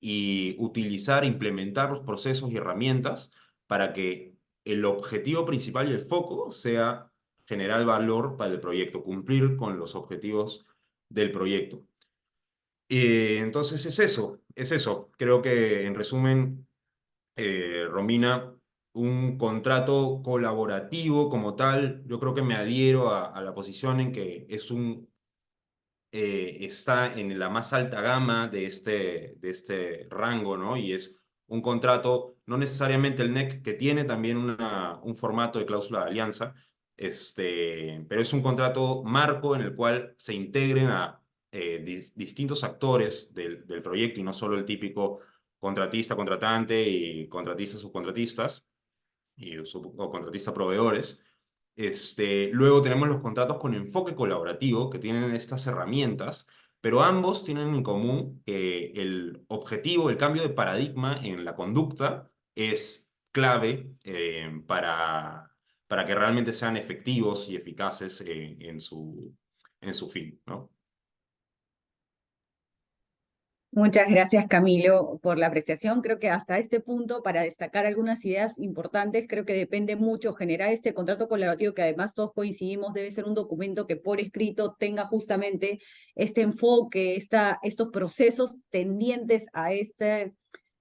y utilizar, implementar los procesos y herramientas para que el objetivo principal y el foco sea generar valor para el proyecto, cumplir con los objetivos del proyecto. Entonces es eso. Creo que, en resumen, Romina, un contrato colaborativo como tal, yo creo que me adhiero a la posición en que está en la más alta gama de este rango, ¿no? Y es un contrato, no necesariamente el NEC, que tiene también un formato de cláusula de alianza, pero es un contrato marco en el cual se integren a distintos actores del proyecto, y no solo el típico contratista, contratante y contratistas, subcontratistas o contratista proveedores. Luego tenemos los contratos con enfoque colaborativo, que tienen estas herramientas, pero ambos tienen en común que el objetivo, el cambio de paradigma en la conducta, es clave para que realmente sean efectivos y eficaces en su fin, ¿no? Muchas gracias, Camilo, por la apreciación. Creo que hasta este punto, para destacar algunas ideas importantes, creo que depende mucho generar este contrato colaborativo, que además todos coincidimos debe ser un documento que por escrito tenga justamente este enfoque, estos procesos tendientes a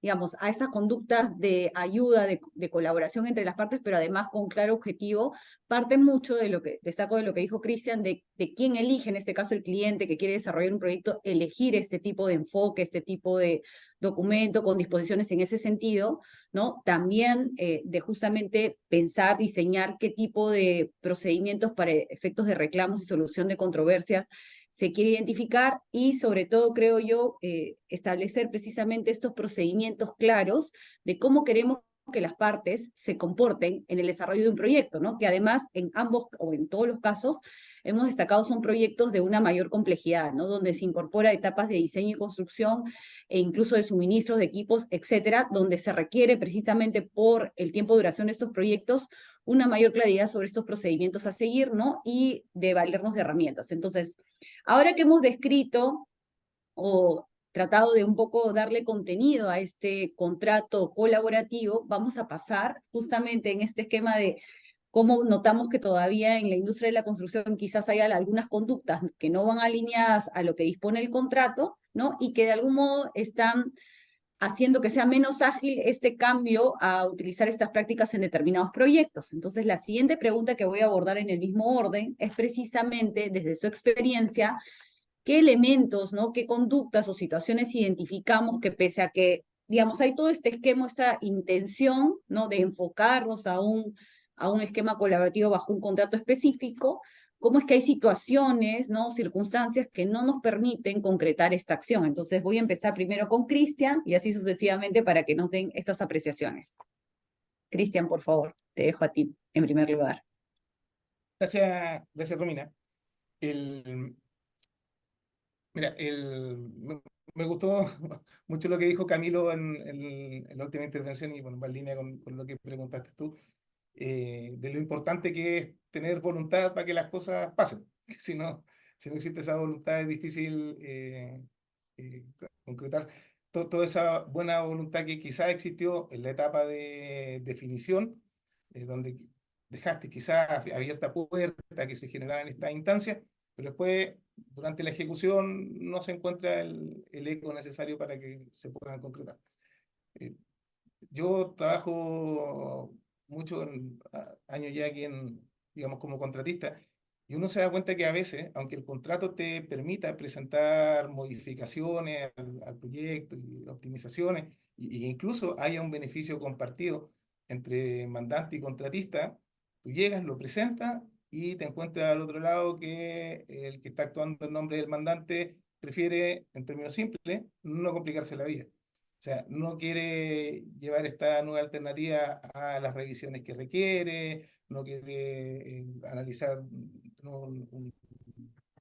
digamos, a estas conductas de ayuda, de colaboración entre las partes, pero además con claro objetivo. Parte mucho de lo que destaco de lo que dijo Cristian, de quién elige, en este caso el cliente que quiere desarrollar un proyecto, elegir este tipo de enfoque, este tipo de documento con disposiciones en ese sentido, ¿no? También de justamente pensar, diseñar qué tipo de procedimientos para efectos de reclamos y solución de controversias se quiere identificar y sobre todo, creo yo, establecer precisamente estos procedimientos claros de cómo queremos que las partes se comporten en el desarrollo de un proyecto, ¿no? Que además en ambos o en todos los casos hemos destacado son proyectos de una mayor complejidad, ¿no? Donde se incorpora etapas de diseño y construcción e incluso de suministros de equipos, etcétera, donde se requiere precisamente por el tiempo de duración de estos proyectos una mayor claridad sobre estos procedimientos a seguir, ¿no? Y de valernos de herramientas. Entonces, ahora que hemos descrito o tratado de un poco darle contenido a este contrato colaborativo, vamos a pasar justamente en este esquema de cómo notamos que todavía en la industria de la construcción quizás haya algunas conductas que no van alineadas a lo que dispone el contrato, ¿no? Y que de algún modo están haciendo que sea menos ágil este cambio a utilizar estas prácticas en determinados proyectos. Entonces, la siguiente pregunta que voy a abordar en el mismo orden es precisamente, desde su experiencia, qué elementos, ¿no? Qué conductas o situaciones identificamos que pese a que, digamos, hay todo este esquema, esta intención, ¿no? De enfocarnos a un esquema colaborativo bajo un contrato específico, cómo es que hay situaciones, ¿no? Circunstancias que no nos permiten concretar esta acción. Entonces voy a empezar primero con Cristian y así sucesivamente para que nos den estas apreciaciones. Cristian, por favor, te dejo a ti en primer lugar. Gracias, Romina. Mira, me gustó mucho lo que dijo Camilo en la última intervención y bueno, va en línea con lo que preguntaste tú, de lo importante que es tener voluntad para que las cosas pasen. Si no existe esa voluntad es difícil eh, concretar toda esa buena voluntad que quizás existió en la etapa de definición, donde dejaste quizás abierta puerta que se generaran estas instancias, pero después, durante la ejecución, no se encuentra el eco necesario para que se puedan concretar. Eh, yo trabajo mucho años ya aquí digamos, como contratista, y uno se da cuenta que a veces, aunque el contrato te permita presentar modificaciones al proyecto y optimizaciones, y incluso haya un beneficio compartido entre mandante y contratista, tú llegas, lo presentas y te encuentras al otro lado que el que está actuando en nombre del mandante prefiere, en términos simples, no complicarse la vida. O sea, no quiere llevar esta nueva alternativa a las revisiones que requiere, no quiere analizar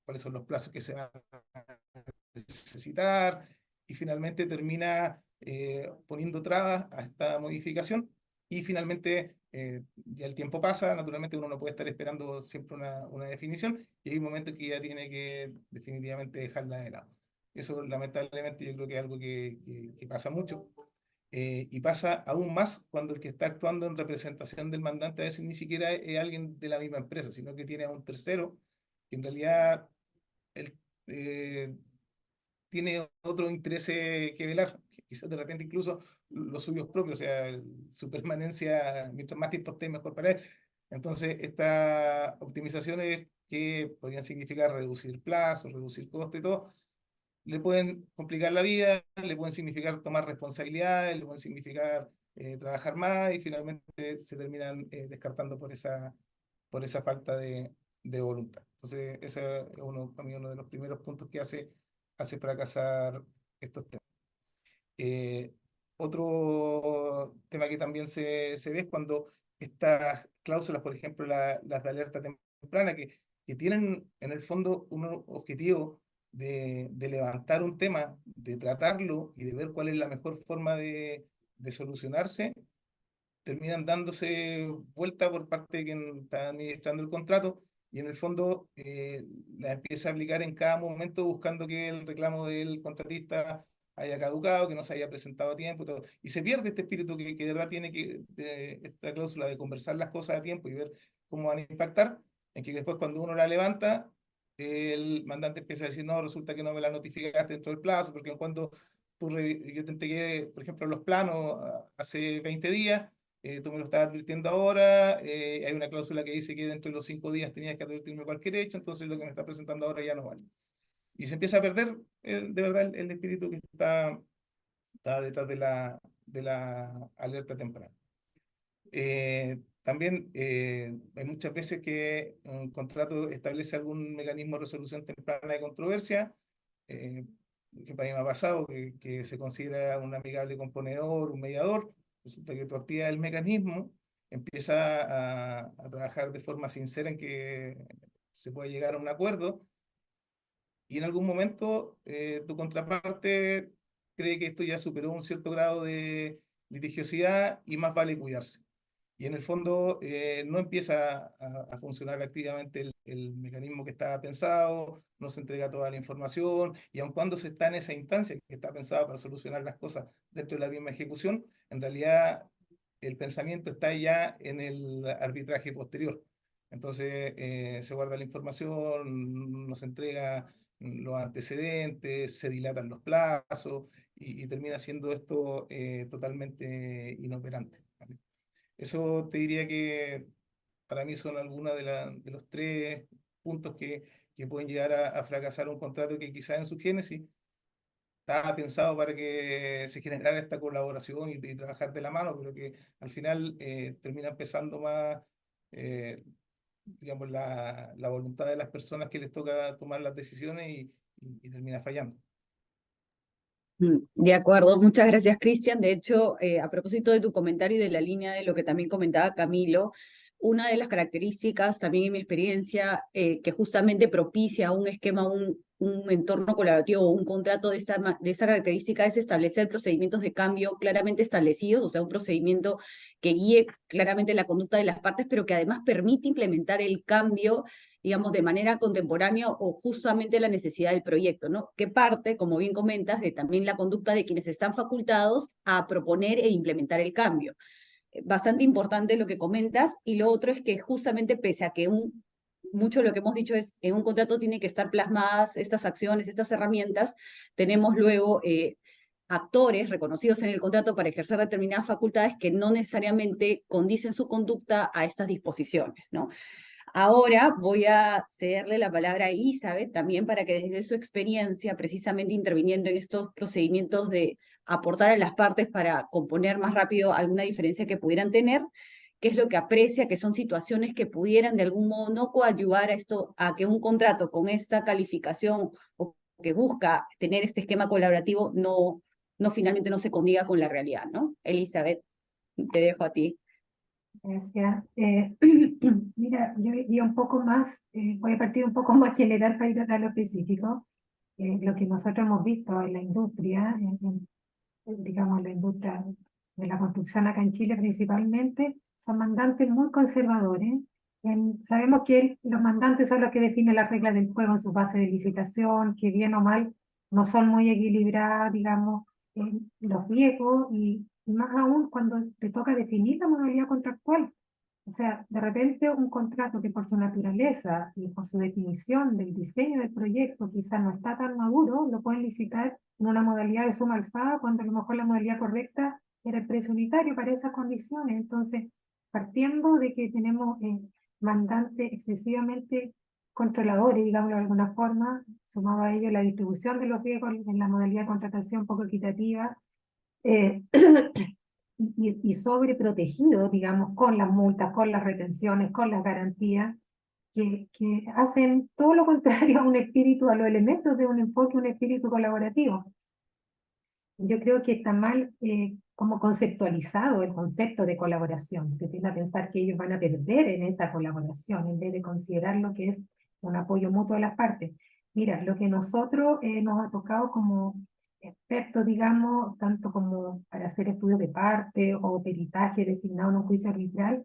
cuáles son los plazos que se van a necesitar y finalmente termina poniendo trabas a esta modificación y finalmente ya el tiempo pasa, naturalmente uno no puede estar esperando siempre una definición y hay un momento que ya tiene que definitivamente dejarla de lado. Eso lamentablemente yo creo que es algo que pasa mucho. Y pasa aún más cuando el que está actuando en representación del mandante a veces ni siquiera es alguien de la misma empresa, sino que tiene a un tercero que en realidad él, tiene otro interés que velar, quizás de repente incluso los suyos propios, o sea, su permanencia, mientras más tiempo esté, mejor para él. Entonces, estas optimizaciones que podrían significar reducir plazos, reducir costos y todo, le pueden complicar la vida, le pueden significar tomar responsabilidades, le pueden significar trabajar más y finalmente se terminan descartando por esa falta de voluntad. Entonces, ese es para mí uno de los primeros puntos que hace fracasar estos temas. Otro tema que también se ve es cuando estas cláusulas, por ejemplo, las de alerta temprana, que tienen en el fondo un objetivo de levantar un tema, de tratarlo y de ver cuál es la mejor forma de solucionarse, terminan dándose vuelta por parte de quien está administrando el contrato y en el fondo la empieza a aplicar en cada momento buscando que el reclamo del contratista haya caducado, que no se haya presentado a tiempo y todo. Y se pierde este espíritu que de verdad tiene esta cláusula de conversar las cosas a tiempo y ver cómo van a impactar, en que después cuando uno la levanta, el mandante empieza a decir, no, resulta que no me la notificaste dentro del plazo, porque cuando yo te entregué, por ejemplo, los planos hace 20 días, tú me lo estás advirtiendo ahora, hay una cláusula que dice que dentro de los 5 días tenías que advertirme cualquier hecho, entonces lo que me está presentando ahora ya no vale. Y se empieza a perder de verdad el espíritu está detrás de la alerta temprana. También hay muchas veces que un contrato establece algún mecanismo de resolución temprana de controversia. Por ejemplo, a mí me ha pasado que se considera un amigable componedor, un mediador. Resulta que tú activas el mecanismo, empieza a trabajar de forma sincera en que se puede llegar a un acuerdo, y en algún momento tu contraparte cree que esto ya superó un cierto grado de litigiosidad y más vale cuidarse. Y en el fondo no empieza a funcionar activamente el mecanismo que estaba pensado, no se entrega toda la información, y aun cuando se está en esa instancia que está pensada para solucionar las cosas dentro de la misma ejecución, en realidad el pensamiento está ya en el arbitraje posterior. Entonces se guarda la información, no se entrega los antecedentes, se dilatan los plazos y termina siendo esto totalmente inoperante, ¿vale? Eso te diría que para mí son algunos de los tres puntos que pueden llegar a fracasar un contrato que quizás en su génesis estaba pensado para que se generara esta colaboración y trabajar de la mano, pero que al final termina empezando más, eh, digamos, la voluntad de las personas que les toca tomar las decisiones y termina fallando. De acuerdo, muchas gracias, Cristian. De hecho, a propósito de tu comentario y de la línea de lo que también comentaba Camilo, una de las características también en mi experiencia que justamente propicia un esquema, un entorno colaborativo o un contrato de esa característica es establecer procedimientos de cambio claramente establecidos, o sea, un procedimiento que guíe claramente la conducta de las partes, pero que además permite implementar el cambio, digamos, de manera contemporánea o justamente la necesidad del proyecto, ¿no? Que parte, como bien comentas, de también la conducta de quienes están facultados a proponer e implementar el cambio. Bastante importante lo que comentas, y lo otro es que justamente pese a que mucho de lo que hemos dicho es en un contrato tiene que estar plasmadas estas acciones, estas herramientas, tenemos luego actores reconocidos en el contrato para ejercer determinadas facultades que no necesariamente condicen su conducta a estas disposiciones, ¿no? Ahora voy a cederle la palabra a Elizabeth también para que desde su experiencia, precisamente interviniendo en estos procedimientos de aportar a las partes para componer más rápido alguna diferencia que pudieran tener, qué es lo que aprecia, que son situaciones que pudieran de algún modo no coadyuvar a esto, a que un contrato con esta calificación o que busca tener este esquema colaborativo finalmente no se condiga con la realidad, ¿no? Elizabeth, te dejo a ti. Gracias. Mira, yo iría un poco más, voy a partir un poco más general para ir a lo específico. Lo que nosotros hemos visto en la industria, digamos la industria de la construcción acá en Chile principalmente, son mandantes muy conservadores. Sabemos que los mandantes son los que definen las reglas del juego en su base de licitación, que bien o mal no son muy equilibradas, digamos, los riesgos, y más aún cuando te toca definir la modalidad contractual. O sea, de repente un contrato que por su naturaleza y por su definición del diseño del proyecto quizás no está tan maduro, lo pueden licitar en una modalidad de suma alzada cuando a lo mejor la modalidad correcta era el precio unitario para esas condiciones. Entonces, partiendo de que tenemos mandantes excesivamente controladores, digámoslo de alguna forma, sumado a ello la distribución de los riesgos en la modalidad de contratación poco equitativa, eh, y sobreprotegido, digamos, con las multas, con las retenciones, con las garantías, que hacen todo lo contrario a un espíritu, a los elementos de un enfoque, un espíritu colaborativo. Yo creo que está mal como conceptualizado el concepto de colaboración. Se tiende a pensar que ellos van a perder en esa colaboración, en vez de considerar lo que es un apoyo mutuo de las partes. Mira, lo que nosotros nos ha tocado como expertos, digamos, tanto como para hacer estudios de parte o peritaje designado en un juicio arbitral,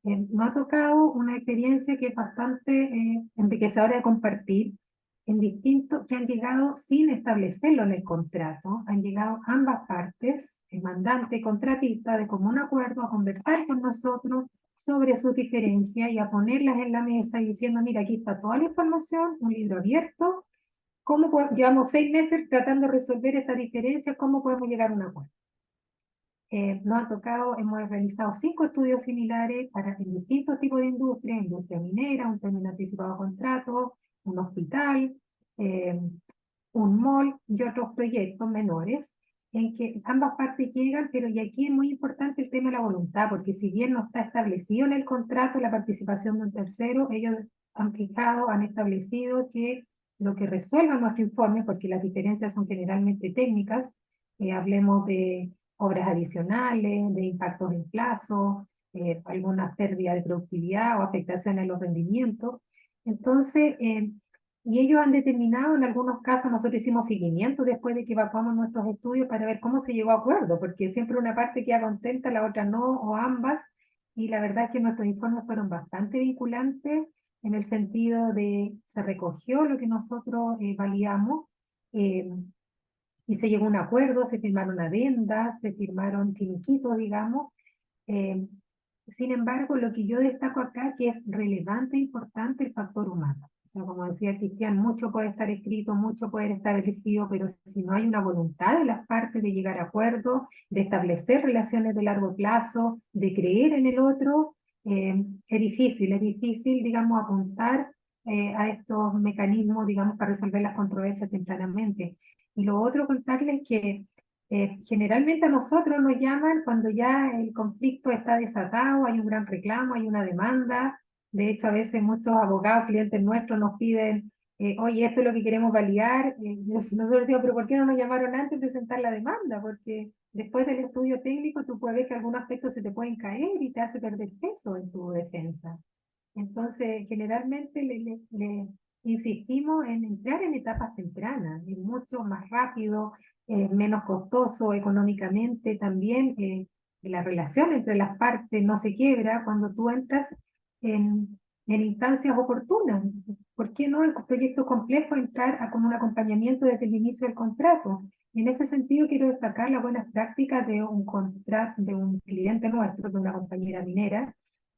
nos ha tocado una experiencia que es bastante enriquecedora de compartir, en distintos, que han llegado sin establecerlo en el contrato, han llegado ambas partes, el mandante y contratista, de común acuerdo a conversar con nosotros sobre sus diferencias y a ponerlas en la mesa y diciendo, mira, aquí está toda la información, un libro abierto, llevamos 6 meses tratando de resolver esta diferencia, ¿cómo podemos llegar a un acuerdo? Nos ha tocado, hemos realizado 5 estudios similares para distintos tipos de industria minera, un término anticipado de contrato, un hospital, un mall y otros proyectos menores, en que ambas partes llegan, pero y aquí es muy importante el tema de la voluntad, porque si bien no está establecido en el contrato la participación de un tercero, ellos han fijado, han establecido que lo que resuelva nuestro informe, porque las diferencias son generalmente técnicas, hablemos de obras adicionales, de impactos en plazo, alguna pérdida de productividad o afectación en los rendimientos. Entonces, y ellos han determinado, en algunos casos nosotros hicimos seguimiento después de que evacuamos nuestros estudios para ver cómo se llegó a acuerdo, porque siempre una parte queda contenta, la otra no, o ambas, y la verdad es que nuestros informes fueron bastante vinculantes en el sentido de se recogió lo que nosotros validamos, eh, y se llegó a un acuerdo, se firmaron adendas, se firmaron finiquitos, digamos. eh, Sin embargo, lo que yo destaco acá, que es relevante e importante, el factor humano. O sea, como decía Cristian, mucho puede estar escrito, mucho puede estar establecido, pero si no hay una voluntad de las partes de llegar a acuerdos, de establecer relaciones de largo plazo, de creer en el otro, es difícil, digamos, apuntar a estos mecanismos, digamos, para resolver las controversias tempranamente. Y lo otro, contarles que generalmente a nosotros nos llaman cuando ya el conflicto está desatado, hay un gran reclamo, hay una demanda. De hecho, a veces muchos abogados, clientes nuestros nos piden, oye, esto es lo que queremos validar. Nosotros decimos, pero ¿por qué no nos llamaron antes de presentar la demanda? Porque después del estudio técnico tú puedes ver que algunos aspectos se te pueden caer y te hace perder peso en tu defensa. Entonces, generalmente le insistimos en entrar en etapas tempranas, es mucho más rápido, menos costoso económicamente también. La relación entre las partes no se quiebra cuando tú entras en instancias oportunas. ¿Por qué no en proyectos complejos entrar con un acompañamiento desde el inicio del contrato? En ese sentido, quiero destacar las buenas prácticas de un contrato de un cliente nuestro, de una compañera minera,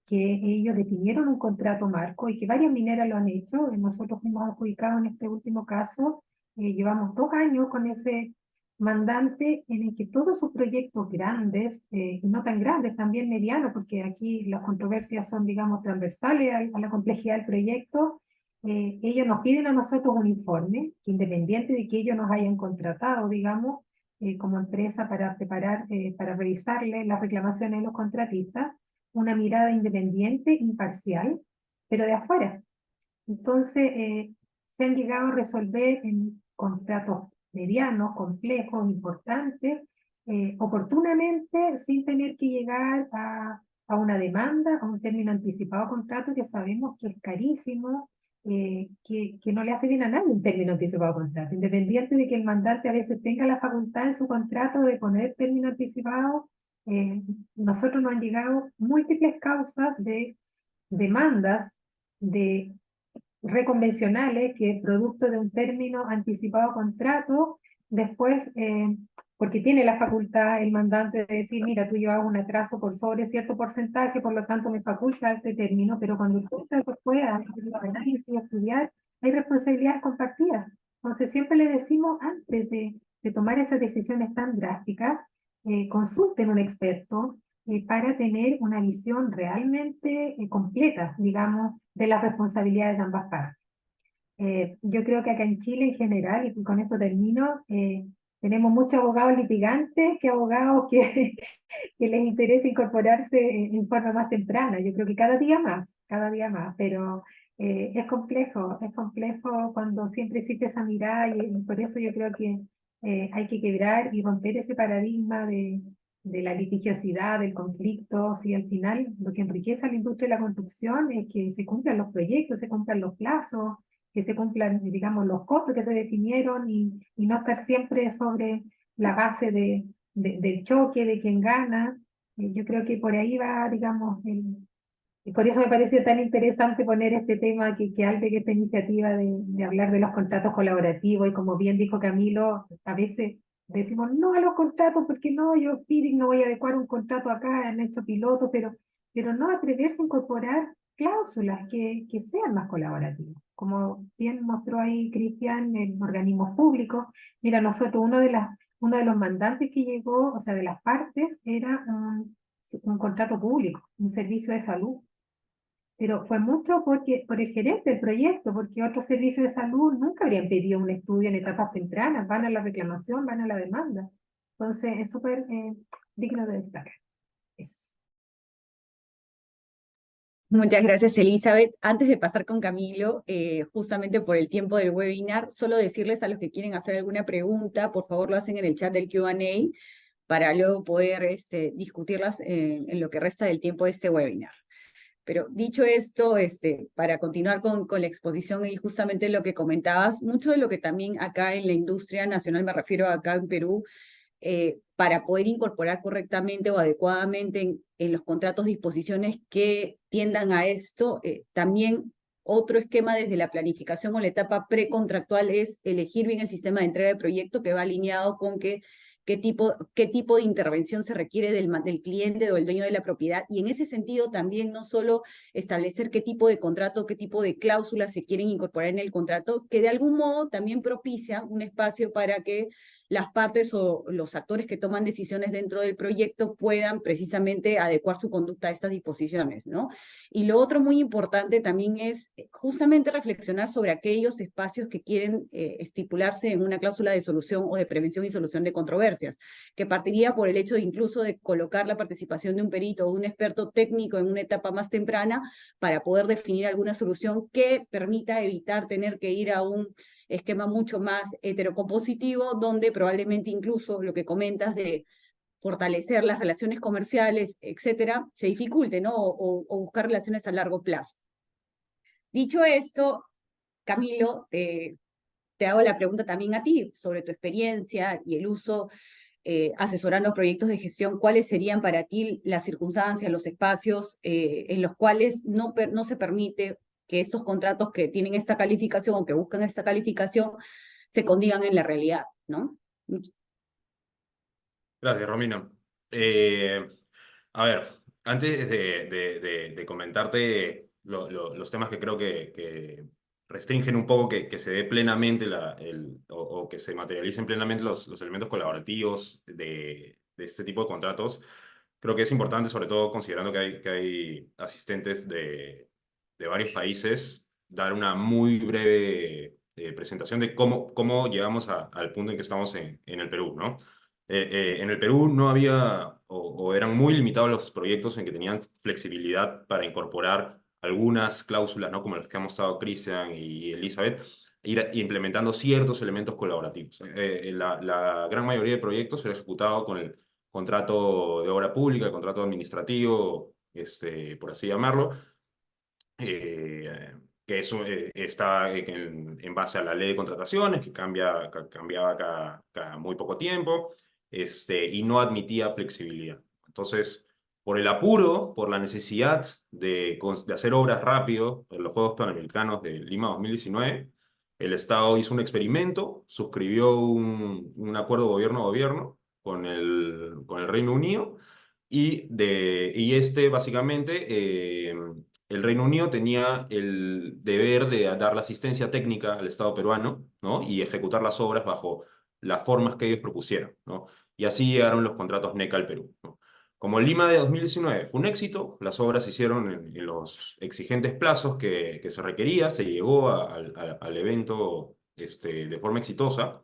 que ellos definieron un contrato marco y que varias mineras lo han hecho. Nosotros fuimos adjudicados en este último caso, llevamos 2 años con ese mandante en el que todos sus proyectos grandes, y no tan grandes, también medianos, porque aquí las controversias son, digamos, transversales a la complejidad del proyecto, ellos nos piden a nosotros un informe, que independiente de que ellos nos hayan contratado, digamos, como empresa para preparar, para revisarle las reclamaciones de los contratistas, una mirada independiente, imparcial, pero de afuera. Entonces, se han llegado a resolver en contratos medianos, complejos, importantes, oportunamente, sin tener que llegar a una demanda, a un término anticipado de contrato que sabemos que es carísimo, que no le hace bien a nadie un término anticipado de contrato, independiente de que el mandante a veces tenga la facultad en su contrato de poner término anticipado. Nosotros nos han llegado múltiples causas de demandas de reconvencionales que producto de un término anticipado de contrato, después, porque tiene la facultad el mandante de decir, mira, tú llevas un atraso por sobre cierto porcentaje, por lo tanto me faculta este término, pero cuando tú estás después a análisis y a estudiar, hay responsabilidades compartidas. Entonces siempre le decimos, antes de tomar esas decisiones tan drásticas, consulten un experto, para tener una visión realmente completa, digamos, de las responsabilidades de ambas partes. Yo creo que acá en Chile en general, y con esto termino, tenemos muchos abogados litigantes que abogados que, que les interesa incorporarse en forma más temprana. Yo creo que cada día más, pero es complejo cuando siempre existe esa mirada y por eso yo creo que hay que quebrar y romper ese paradigma de la litigiosidad, del conflicto. Si al final lo que enriquece a la industria de la construcción es que se cumplan los proyectos, se cumplan los plazos, que se cumplan, digamos, los costos que se definieron y no estar siempre sobre la base del choque, de quien gana. Yo creo que por ahí va, digamos, y por eso me pareció tan interesante poner este tema que esta iniciativa de hablar de los contratos colaborativos, y como bien dijo Camilo, a veces decimos no a los contratos, porque no, yo feeling no voy a adecuar un contrato acá, han hecho pilotos, pero no atreverse a incorporar cláusulas que sean más colaborativas. Como bien mostró ahí Cristian, en organismos públicos, mira, nosotros uno de los mandantes que llegó, o sea, de las partes, era un contrato público, un servicio de salud, pero fue mucho por el gerente del proyecto, porque otros servicios de salud nunca habrían pedido un estudio en etapas tempranas, van a la reclamación, van a la demanda. Entonces, es súper digno de destacar. Eso. Muchas gracias, Elizabeth. Antes de pasar con Camilo, justamente por el tiempo del webinar, solo decirles a los que quieren hacer alguna pregunta, por favor lo hacen en el chat del Q&A para luego poder discutirlas en lo que resta del tiempo de este webinar. Pero dicho esto, para continuar con la exposición y justamente lo que comentabas, mucho de lo que también acá en la industria nacional, me refiero acá en Perú, para poder incorporar correctamente o adecuadamente en los contratos disposiciones que tiendan a esto. También otro esquema desde la planificación o la etapa precontractual es elegir bien el sistema de entrega de proyecto que va alineado con qué tipo de intervención se requiere del cliente o del dueño de la propiedad. Y en ese sentido también no solo establecer qué tipo de contrato, qué tipo de cláusulas se quieren incorporar en el contrato, que de algún modo también propician un espacio para que las partes o los actores que toman decisiones dentro del proyecto puedan precisamente adecuar su conducta a estas disposiciones, ¿no? Y lo otro muy importante también es justamente reflexionar sobre aquellos espacios que quieren estipularse en una cláusula de solución o de prevención y solución de controversias, que partiría por el hecho de incluso de colocar la participación de un perito o un experto técnico en una etapa más temprana para poder definir alguna solución que permita evitar tener que ir a un esquema mucho más heterocompositivo, donde probablemente incluso lo que comentas de fortalecer las relaciones comerciales, etcétera, se dificulte, ¿no? O buscar relaciones a largo plazo. Dicho esto, Camilo, te hago la pregunta también a ti sobre tu experiencia y el uso asesorando proyectos de gestión. ¿Cuáles serían para ti las circunstancias, los espacios en los cuales no se permite que estos contratos que tienen esta calificación o que buscan esta calificación se condigan en la realidad, ¿no? Gracias, Romina. A ver, antes de comentarte los temas que creo que restringen un poco que se dé plenamente o que se materialicen plenamente los elementos colaborativos de este tipo de contratos, creo que es importante, sobre todo considerando que hay asistentes de varios países, dar una muy breve presentación de cómo llegamos al punto en que estamos en el Perú, ¿no? En el Perú no había o eran muy limitados los proyectos en que tenían flexibilidad para incorporar algunas cláusulas, ¿no? Como las que han mostrado Cristian y Elizabeth, ir implementando ciertos elementos colaborativos. La gran mayoría de proyectos era ejecutado con el contrato de obra pública, el contrato administrativo, por así llamarlo, que eso está en base a la ley de contrataciones, que cambiaba cada muy poco tiempo, y no admitía flexibilidad. Entonces, por el apuro, por la necesidad de hacer obras rápido en los Juegos Panamericanos de Lima 2019, el Estado hizo un experimento, suscribió un acuerdo gobierno-gobierno con el Reino Unido, y básicamente el Reino Unido tenía el deber de dar la asistencia técnica al Estado peruano, ¿no? Y ejecutar las obras bajo las formas que ellos propusieran, ¿no? Y así llegaron los contratos NECA al Perú, ¿no? Como el Lima de 2019 fue un éxito, las obras se hicieron en los exigentes plazos que se requería, se llegó al evento de forma exitosa,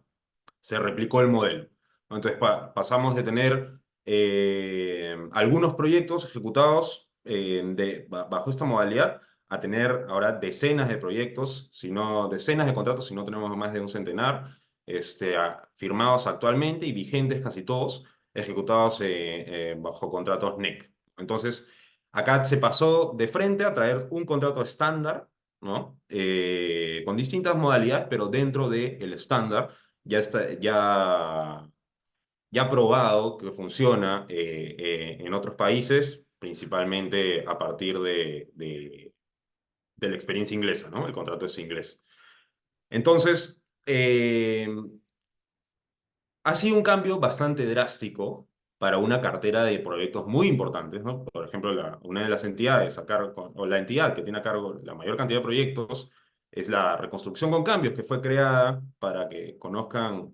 se replicó el modelo, ¿no? Entonces pasamos de tener algunos proyectos ejecutados bajo esta modalidad a tener ahora decenas de proyectos, si no decenas de contratos, si no tenemos más de un centenar, firmados actualmente y vigentes casi todos, ejecutados bajo contratos NEC. Entonces, acá se pasó de frente a traer un contrato estándar, ¿no? Con distintas modalidades, pero dentro del estándar ya probado que funciona en otros países, principalmente a partir de la experiencia inglesa, ¿no? El contrato es inglés. Entonces, ha sido un cambio bastante drástico para una cartera de proyectos muy importantes, ¿no? Por ejemplo, una de las entidades o la entidad que tiene a cargo la mayor cantidad de proyectos es la Reconstrucción con Cambios, que fue creada para que conozcan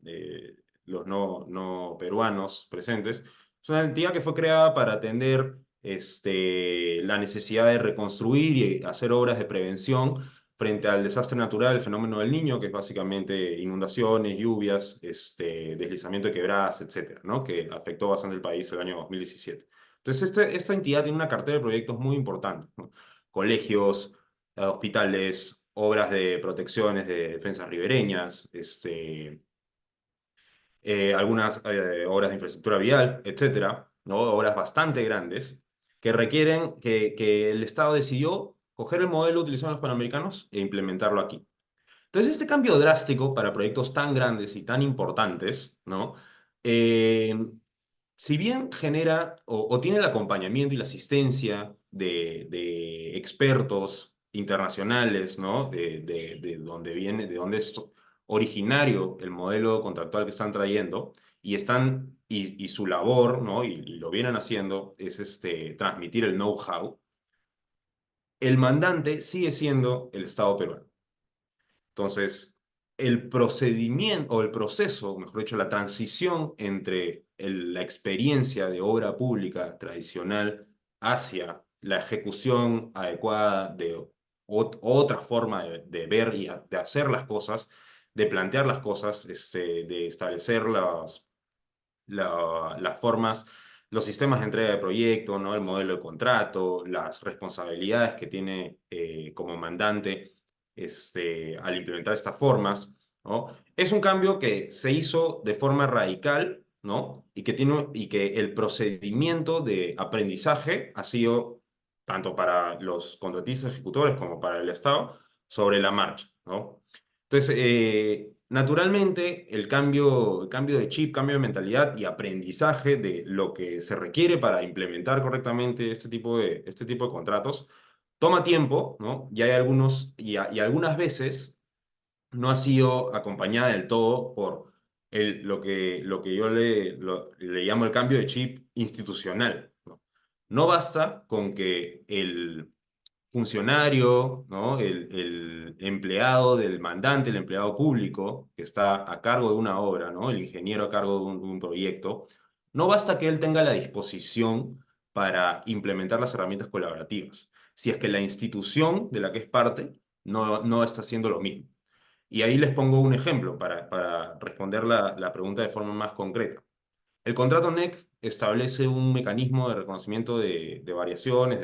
los no peruanos presentes. Es una entidad que fue creada para atender la necesidad de reconstruir y hacer obras de prevención frente al desastre natural, el fenómeno del Niño, que es básicamente inundaciones, lluvias, deslizamiento de quebradas, etcétera, ¿no? Que afectó bastante el país el año 2017. Entonces, esta entidad tiene una cartera de proyectos muy importante, ¿no? Colegios, hospitales, obras de protecciones de defensas ribereñas, algunas obras de infraestructura vial, etcétera, ¿no? Obras bastante grandes que requieren que el Estado decidió coger el modelo utilizado en los Panamericanos e implementarlo aquí. Entonces, este cambio drástico para proyectos tan grandes y tan importantes, ¿no? Eh, si bien genera o tiene el acompañamiento y la asistencia de expertos internacionales, ¿no? De donde viene, de donde es originario el modelo contractual que están trayendo, y su labor, ¿no? Y lo vienen haciendo, es transmitir el know-how, el mandante sigue siendo el Estado peruano. Entonces, el procedimiento o el proceso, mejor dicho, la transición entre la experiencia de obra pública tradicional hacia la ejecución adecuada de otra forma de ver y de hacer las cosas, de plantear las cosas, de establecer las formas, los sistemas de entrega de proyecto, ¿no? El modelo de contrato, las responsabilidades que tiene como mandante al implementar estas formas, ¿no? Es un cambio que se hizo de forma radical, ¿no? Y que el procedimiento de aprendizaje ha sido, tanto para los contratistas ejecutores como para el Estado, sobre la marcha, ¿no? Entonces, naturalmente, el cambio de chip, cambio de mentalidad y aprendizaje de lo que se requiere para implementar correctamente este tipo de contratos toma tiempo, ¿no? Y hay y algunas veces no ha sido acompañada del todo por lo que yo le llamo el cambio de chip institucional, ¿no? No basta con que el funcionario, ¿no? El empleado del mandante, el empleado público que está a cargo de una obra, ¿no? El ingeniero a cargo de un proyecto, no basta que él tenga la disposición para implementar las herramientas colaborativas, si es que la institución de la que es parte no está haciendo lo mismo. Y ahí les pongo un ejemplo para responder la pregunta de forma más concreta. El contrato NEC establece un mecanismo de reconocimiento de variaciones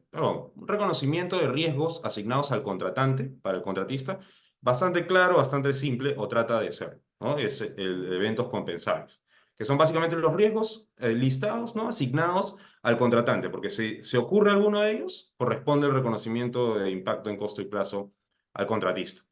perdón, un reconocimiento de riesgos asignados al contratante, para el contratista, bastante claro, bastante simple, o trata de ser, ¿no? Es eventos compensables, que son básicamente los riesgos listados, ¿no? Asignados al contratante, porque si se ocurre alguno de ellos, corresponde el reconocimiento de impacto en costo y plazo al contratista.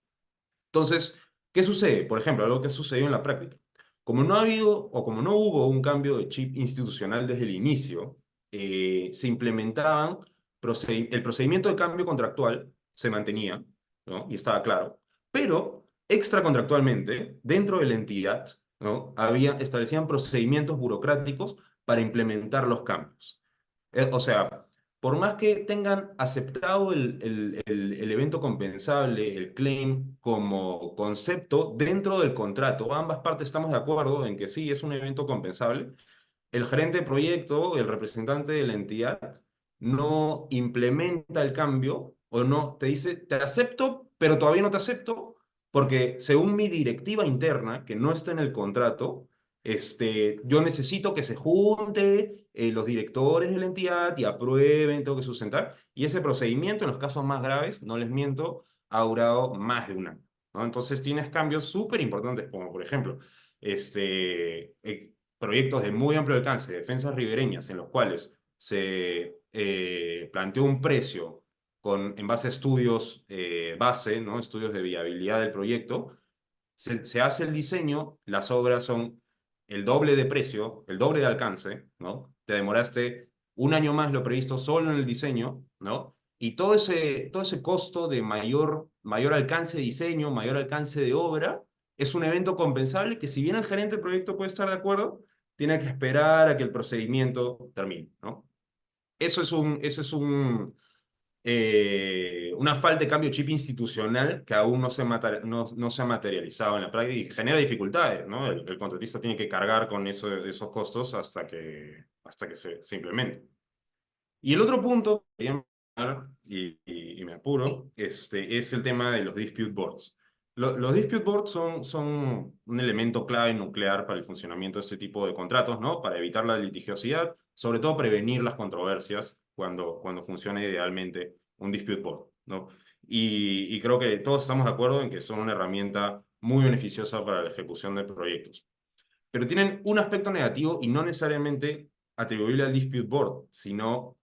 Entonces, ¿qué sucede? Por ejemplo, algo que ha sucedido en la práctica. Como no ha habido o como no hubo un cambio de chip institucional desde el inicio, se implementaban, el procedimiento de cambio contractual se mantenía, ¿no? Y estaba claro, pero extracontractualmente, dentro de la entidad, ¿no? Establecían procedimientos burocráticos para implementar los cambios. O sea, por más que tengan aceptado el evento compensable, el claim, como concepto dentro del contrato, ambas partes estamos de acuerdo en que sí, es un evento compensable, el gerente de proyecto, el representante de la entidad, no implementa el cambio o no te dice, te acepto, pero todavía no te acepto, porque según mi directiva interna, que no está en el contrato, yo necesito que se junte los directores de la entidad y aprueben, tengo que sustentar. Y ese procedimiento, en los casos más graves, no les miento, ha durado más de un año, ¿no? Entonces tienes cambios súper importantes, como por ejemplo, proyectos de muy amplio alcance, defensas ribereñas, en los cuales se planteó un precio en base a estudios base, ¿no? Estudios de viabilidad del proyecto. Se hace el diseño, las obras son el doble de precio, el doble de alcance, ¿no? Te demoraste un año más lo previsto solo en el diseño, ¿no? Y todo ese costo de mayor alcance de diseño, mayor alcance de obra, es un evento compensable que, si bien el gerente del proyecto puede estar de acuerdo, tiene que esperar a que el procedimiento termine, ¿no? Eso es una falta de cambio chip institucional que aún no se ha materializado en la práctica y genera dificultades, ¿no? El contratista tiene que cargar con esos costos hasta que se implemente. Y el otro punto, y me apuro, es el tema de los dispute boards. Los dispute boards son un elemento clave nuclear para el funcionamiento de este tipo de contratos, ¿no? Para evitar la litigiosidad, sobre todo prevenir las controversias cuando funcione idealmente un dispute board, ¿no? Y creo que todos estamos de acuerdo en que son una herramienta muy beneficiosa para la ejecución de proyectos. Pero tienen un aspecto negativo y no necesariamente atribuible al dispute board, sino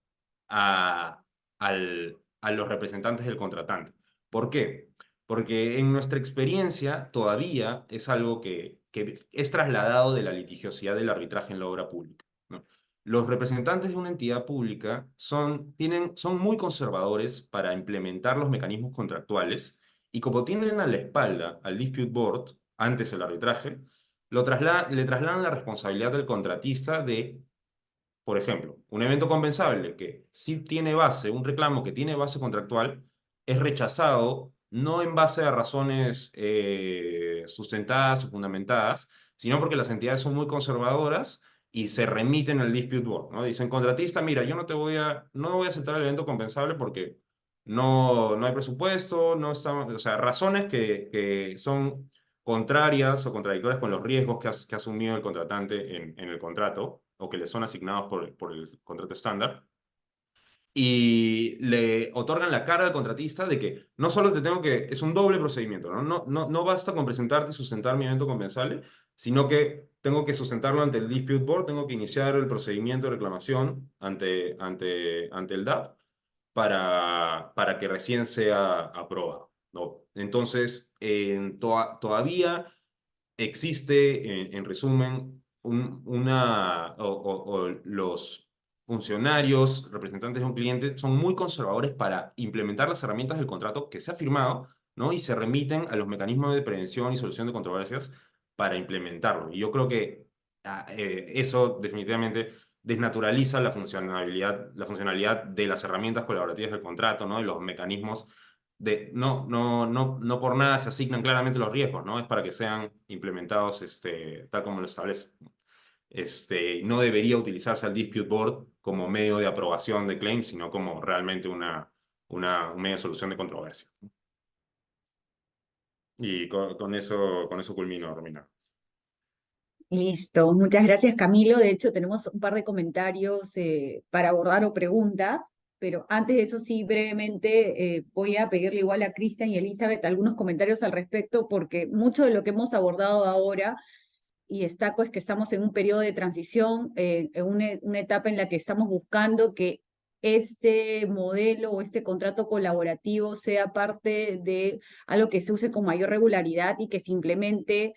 a, a los representantes del contratante. ¿Por qué? Porque en nuestra experiencia todavía es algo que es trasladado de la litigiosidad del arbitraje en la obra pública, ¿no? Los representantes de una entidad pública son muy conservadores para implementar los mecanismos contractuales y como tienen a la espalda al dispute board antes el arbitraje, le trasladan la responsabilidad del contratista de, por ejemplo, un evento compensable que sí tiene base, un reclamo que tiene base contractual, es rechazado no en base a razones sustentadas o fundamentadas, sino porque las entidades son muy conservadoras y se remiten al dispute board, ¿no? Dicen, contratista, mira, yo no voy a aceptar el evento compensable porque no hay presupuesto, no estamos, o sea, razones que son contrarias o contradictorias con los riesgos que ha asumido el contratante en el contrato o que le son asignados por el contrato estándar, y le otorgan la cara al contratista de que no solo es un doble procedimiento, ¿no? No basta con presentarte y sustentar mi evento compensable, sino que tengo que sustentarlo ante el dispute board, tengo que iniciar el procedimiento de reclamación ante el DAP para que recién sea aprobado, ¿no? Entonces, todavía existe, en resumen, o los funcionarios, representantes de un cliente, son muy conservadores para implementar las herramientas del contrato que se ha firmado, ¿no? Y se remiten a los mecanismos de prevención y solución de controversias para implementarlo. Y yo creo que eso definitivamente desnaturaliza la funcionalidad de las herramientas colaborativas del contrato, ¿no? Y los mecanismos no por nada se asignan claramente los riesgos, ¿no? Es para que sean implementados tal como lo establece. No debería utilizarse al dispute board como medio de aprobación de claims, sino como realmente un medio de solución de controversia. Y con eso culmino, Romina. Listo, muchas gracias Camilo. De hecho, tenemos un par de comentarios para abordar o preguntas, pero antes de eso sí, brevemente voy a pedirle igual a Cristian y Elizabeth algunos comentarios al respecto, porque mucho de lo que hemos abordado ahora, y destaco, es que estamos en un periodo de transición, en una etapa en la que estamos buscando que este modelo o este contrato colaborativo sea parte de algo que se use con mayor regularidad y que se implemente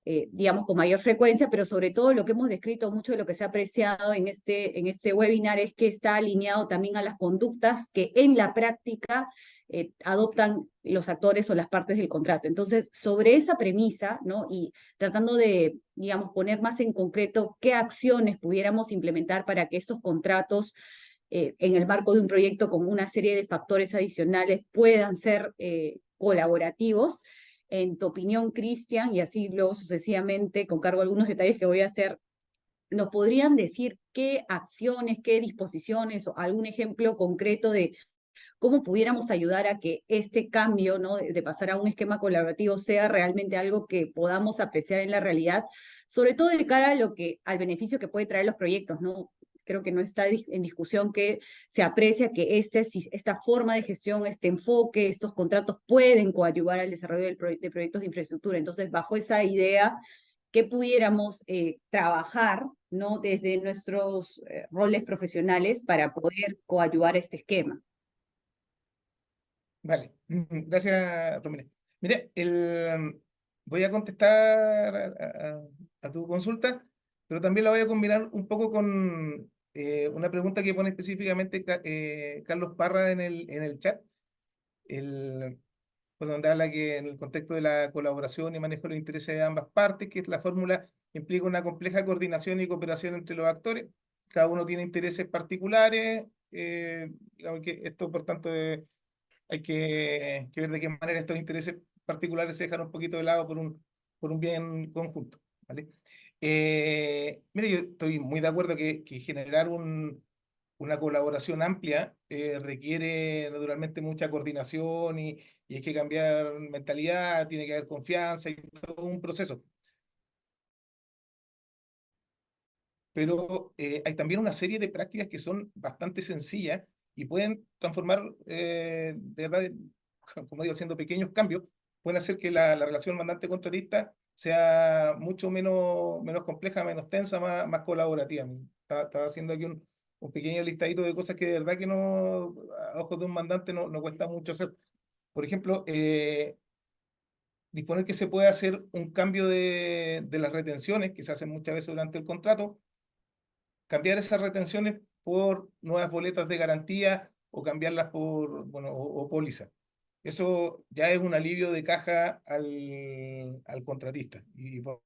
digamos, con mayor frecuencia, pero sobre todo lo que hemos descrito, mucho de lo que se ha apreciado en este webinar es que está alineado también a las conductas que en la práctica adoptan los actores o las partes del contrato. Entonces, sobre esa premisa, ¿no? Y tratando de, digamos, poner más en concreto qué acciones pudiéramos implementar para que estos contratos en el marco de un proyecto con una serie de factores adicionales puedan ser colaborativos. En tu opinión, Cristian, y así luego sucesivamente, con cargo a algunos detalles que voy a hacer, ¿nos podrían decir qué acciones, qué disposiciones o algún ejemplo concreto de cómo pudiéramos ayudar a que este cambio, ¿no? de pasar a un esquema colaborativo sea realmente algo que podamos apreciar en la realidad, sobre todo de cara a al beneficio que puede traer los proyectos, ¿no? Creo que no está en discusión que se aprecia que esta forma de gestión, este enfoque, estos contratos pueden coadyuvar al desarrollo de proyectos de infraestructura. Entonces, bajo esa idea, ¿qué pudiéramos trabajar, ¿no? desde nuestros roles profesionales para poder coadyuvar este esquema? Vale, gracias, Romina. Mira, voy a contestar a tu consulta, pero también la voy a combinar un poco con una pregunta que pone específicamente Carlos Parra en el chat, por donde habla que en el contexto de la colaboración y manejo de los intereses de ambas partes, que la fórmula implica una compleja coordinación y cooperación entre los actores. Cada uno tiene intereses particulares, digamos que esto, por tanto, hay que ver de qué manera estos intereses particulares se dejan un poquito de lado por un bien conjunto, ¿vale? Mire, yo estoy muy de acuerdo que generar una colaboración amplia requiere naturalmente mucha coordinación y hay que cambiar mentalidad, tiene que haber confianza y todo un proceso. Pero hay también una serie de prácticas que son bastante sencillas y pueden transformar, de verdad, como digo, haciendo pequeños cambios, pueden hacer que la relación mandante-contratista sea mucho menos compleja, menos tensa, más colaborativa. Estaba haciendo aquí un pequeño listadito de cosas que de verdad que no, a ojos de un mandante no cuesta mucho hacer. Por ejemplo, disponer que se puede hacer un cambio de las retenciones que se hacen muchas veces durante el contrato, cambiar esas retenciones por nuevas boletas de garantía o cambiarlas por, bueno, o póliza. Eso ya es un alivio de caja al contratista y por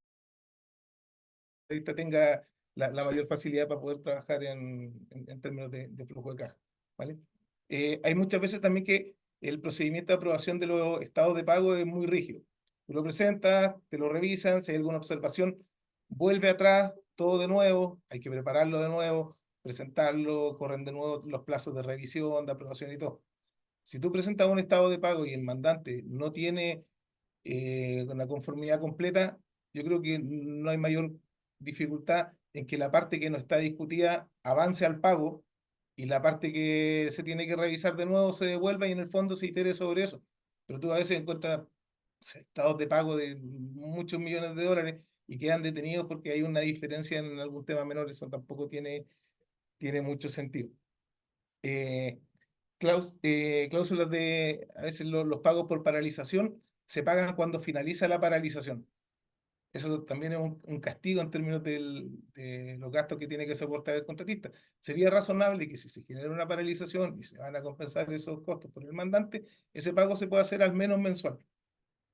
que el contratista tenga la mayor facilidad para poder trabajar en términos de flujo de caja, ¿vale? Hay muchas veces también que el procedimiento de aprobación de los estados de pago es muy rígido. Tú lo presentas, te lo revisan, si hay alguna observación, vuelve atrás, todo de nuevo, hay que prepararlo de nuevo, presentarlo, corren de nuevo los plazos de revisión, de aprobación y todo. Si tú presentas un estado de pago y el mandante no tiene una conformidad completa, yo creo que no hay mayor dificultad en que la parte que no está discutida avance al pago y la parte que se tiene que revisar de nuevo se devuelva y en el fondo se itere sobre eso. Pero tú a veces encuentras estados de pago de muchos millones de dólares y quedan detenidos porque hay una diferencia en algún tema menor, eso tampoco tiene mucho sentido. Eh, Cláusulas de, a veces los pagos por paralización se pagan cuando finaliza la paralización. Eso también es un castigo en términos de los gastos que tiene que soportar el contratista. Sería razonable que si se genera una paralización y se van a compensar esos costos por el mandante, ese pago se pueda hacer al menos mensual.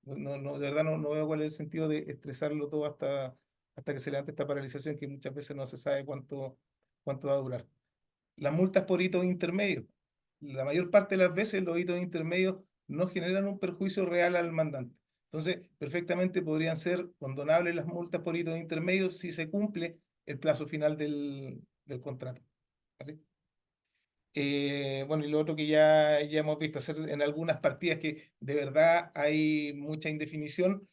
De verdad no veo cuál es el sentido de estresarlo todo hasta que se levante esta paralización que muchas veces no se sabe cuánto va a durar. Las multas por hitos intermedios. La mayor parte de las veces los hitos intermedios no generan un perjuicio real al mandante. Entonces, perfectamente podrían ser condonables las multas por hitos intermedios si se cumple el plazo final del contrato, ¿vale? Bueno, y lo otro que ya hemos visto hacer en algunas partidas que de verdad hay mucha indefinición,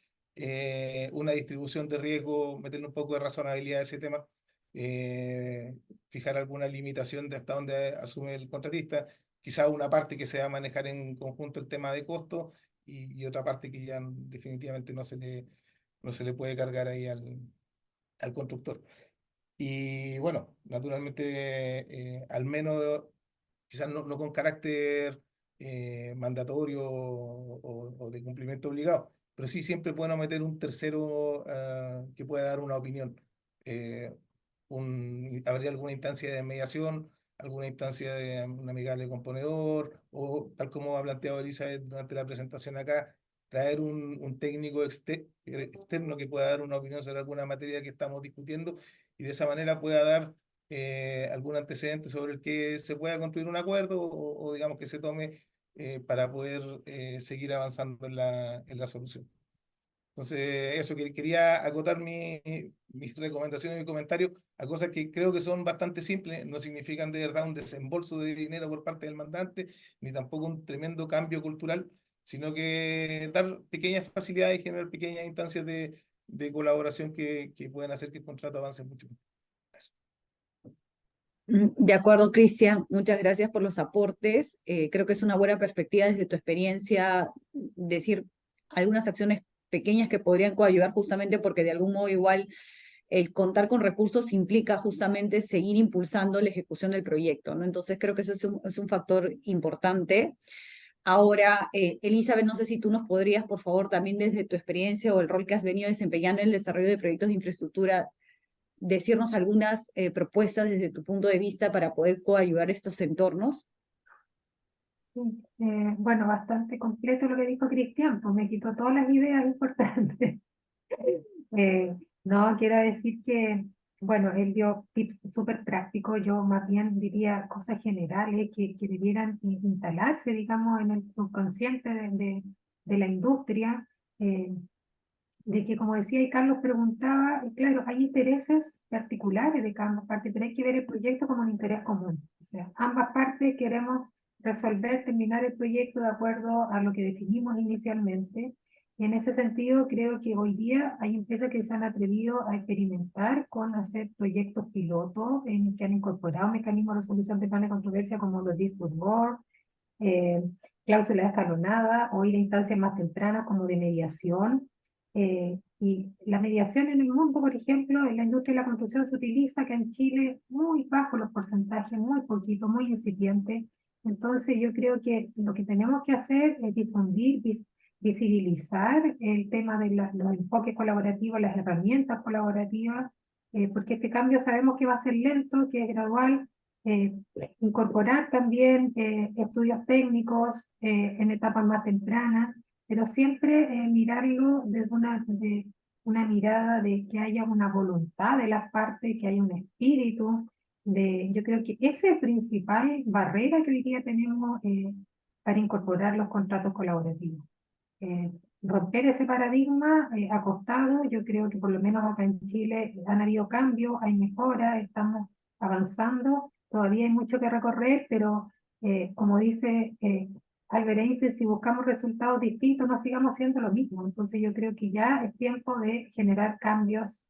una distribución de riesgo, meterle un poco de razonabilidad a ese tema, eh, fijar alguna limitación de hasta dónde asume el contratista, quizá una parte que se va a manejar en conjunto el tema de costo y otra parte que ya definitivamente no se le puede cargar ahí al constructor. Y bueno, naturalmente, al menos quizás no con carácter mandatorio o de cumplimiento obligado, pero sí siempre pueden meter un tercero que pueda dar una opinión. Eh, Habría alguna instancia de mediación, alguna instancia de un amigable componedor, o tal como ha planteado Elizabeth durante la presentación acá, traer un técnico externo que pueda dar una opinión sobre alguna materia que estamos discutiendo y de esa manera pueda dar algún antecedente sobre el que se pueda construir un acuerdo o digamos que se tome para poder seguir avanzando en la solución. Entonces, eso, quería acotar mis recomendaciones y mi comentario a cosas que creo que son bastante simples, no significan de verdad un desembolso de dinero por parte del mandante, ni tampoco un tremendo cambio cultural, sino que dar pequeñas facilidades y generar pequeñas instancias de colaboración que pueden hacer que el contrato avance mucho. Eso. De acuerdo, Cristian, muchas gracias por los aportes. Creo que es una buena perspectiva desde tu experiencia decir algunas acciones pequeñas que podrían coayudar justamente porque de algún modo igual el contar con recursos implica justamente seguir impulsando la ejecución del proyecto, ¿no? Entonces creo que ese es un factor importante. Ahora, Elizabeth, no sé si tú nos podrías, por favor, también desde tu experiencia o el rol que has venido desempeñando en el desarrollo de proyectos de infraestructura, decirnos algunas propuestas desde tu punto de vista para poder coayudar estos entornos. Sí, bueno, bastante completo lo que dijo Cristian, pues me quitó todas las ideas importantes. No, quiero decir que, bueno, él dio tips súper prácticos, yo más bien diría cosas generales que debieran instalarse, digamos, en el subconsciente de la industria. de que, como decía y Carlos preguntaba, claro, hay intereses particulares de cada parte, pero hay que ver el proyecto como un interés común. O sea, ambas partes queremos resolver, terminar el proyecto de acuerdo a lo que definimos inicialmente. Y en ese sentido, creo que hoy día hay empresas que se han atrevido a experimentar con hacer proyectos pilotos en que han incorporado mecanismos de resolución de planes de controversia como los dispute board, eh, cláusulas escalonadas o ir a instancias más tempranas como de mediación. Y la mediación en el mundo, por ejemplo, en la industria de la construcción se utiliza, que en Chile muy bajo los porcentajes, muy poquito, muy incipiente. Entonces yo creo que lo que tenemos que hacer es difundir, visibilizar el tema de los enfoques colaborativos, las herramientas colaborativas, porque este cambio sabemos que va a ser lento, que es gradual. eh, Incorporar también estudios técnicos en etapas más tempranas, pero siempre mirarlo de una mirada de que haya una voluntad de las partes, que haya un espíritu. Yo creo que esa es la principal barrera que hoy día tenemos para incorporar los contratos colaborativos. Eh, Romper ese paradigma ha costado. Yo creo que por lo menos acá en Chile han habido cambios, hay mejoras, estamos avanzando, todavía hay mucho que recorrer, pero como dice Albert Einstein, si buscamos resultados distintos, no sigamos haciendo lo mismo. Entonces yo creo que ya es tiempo de generar cambios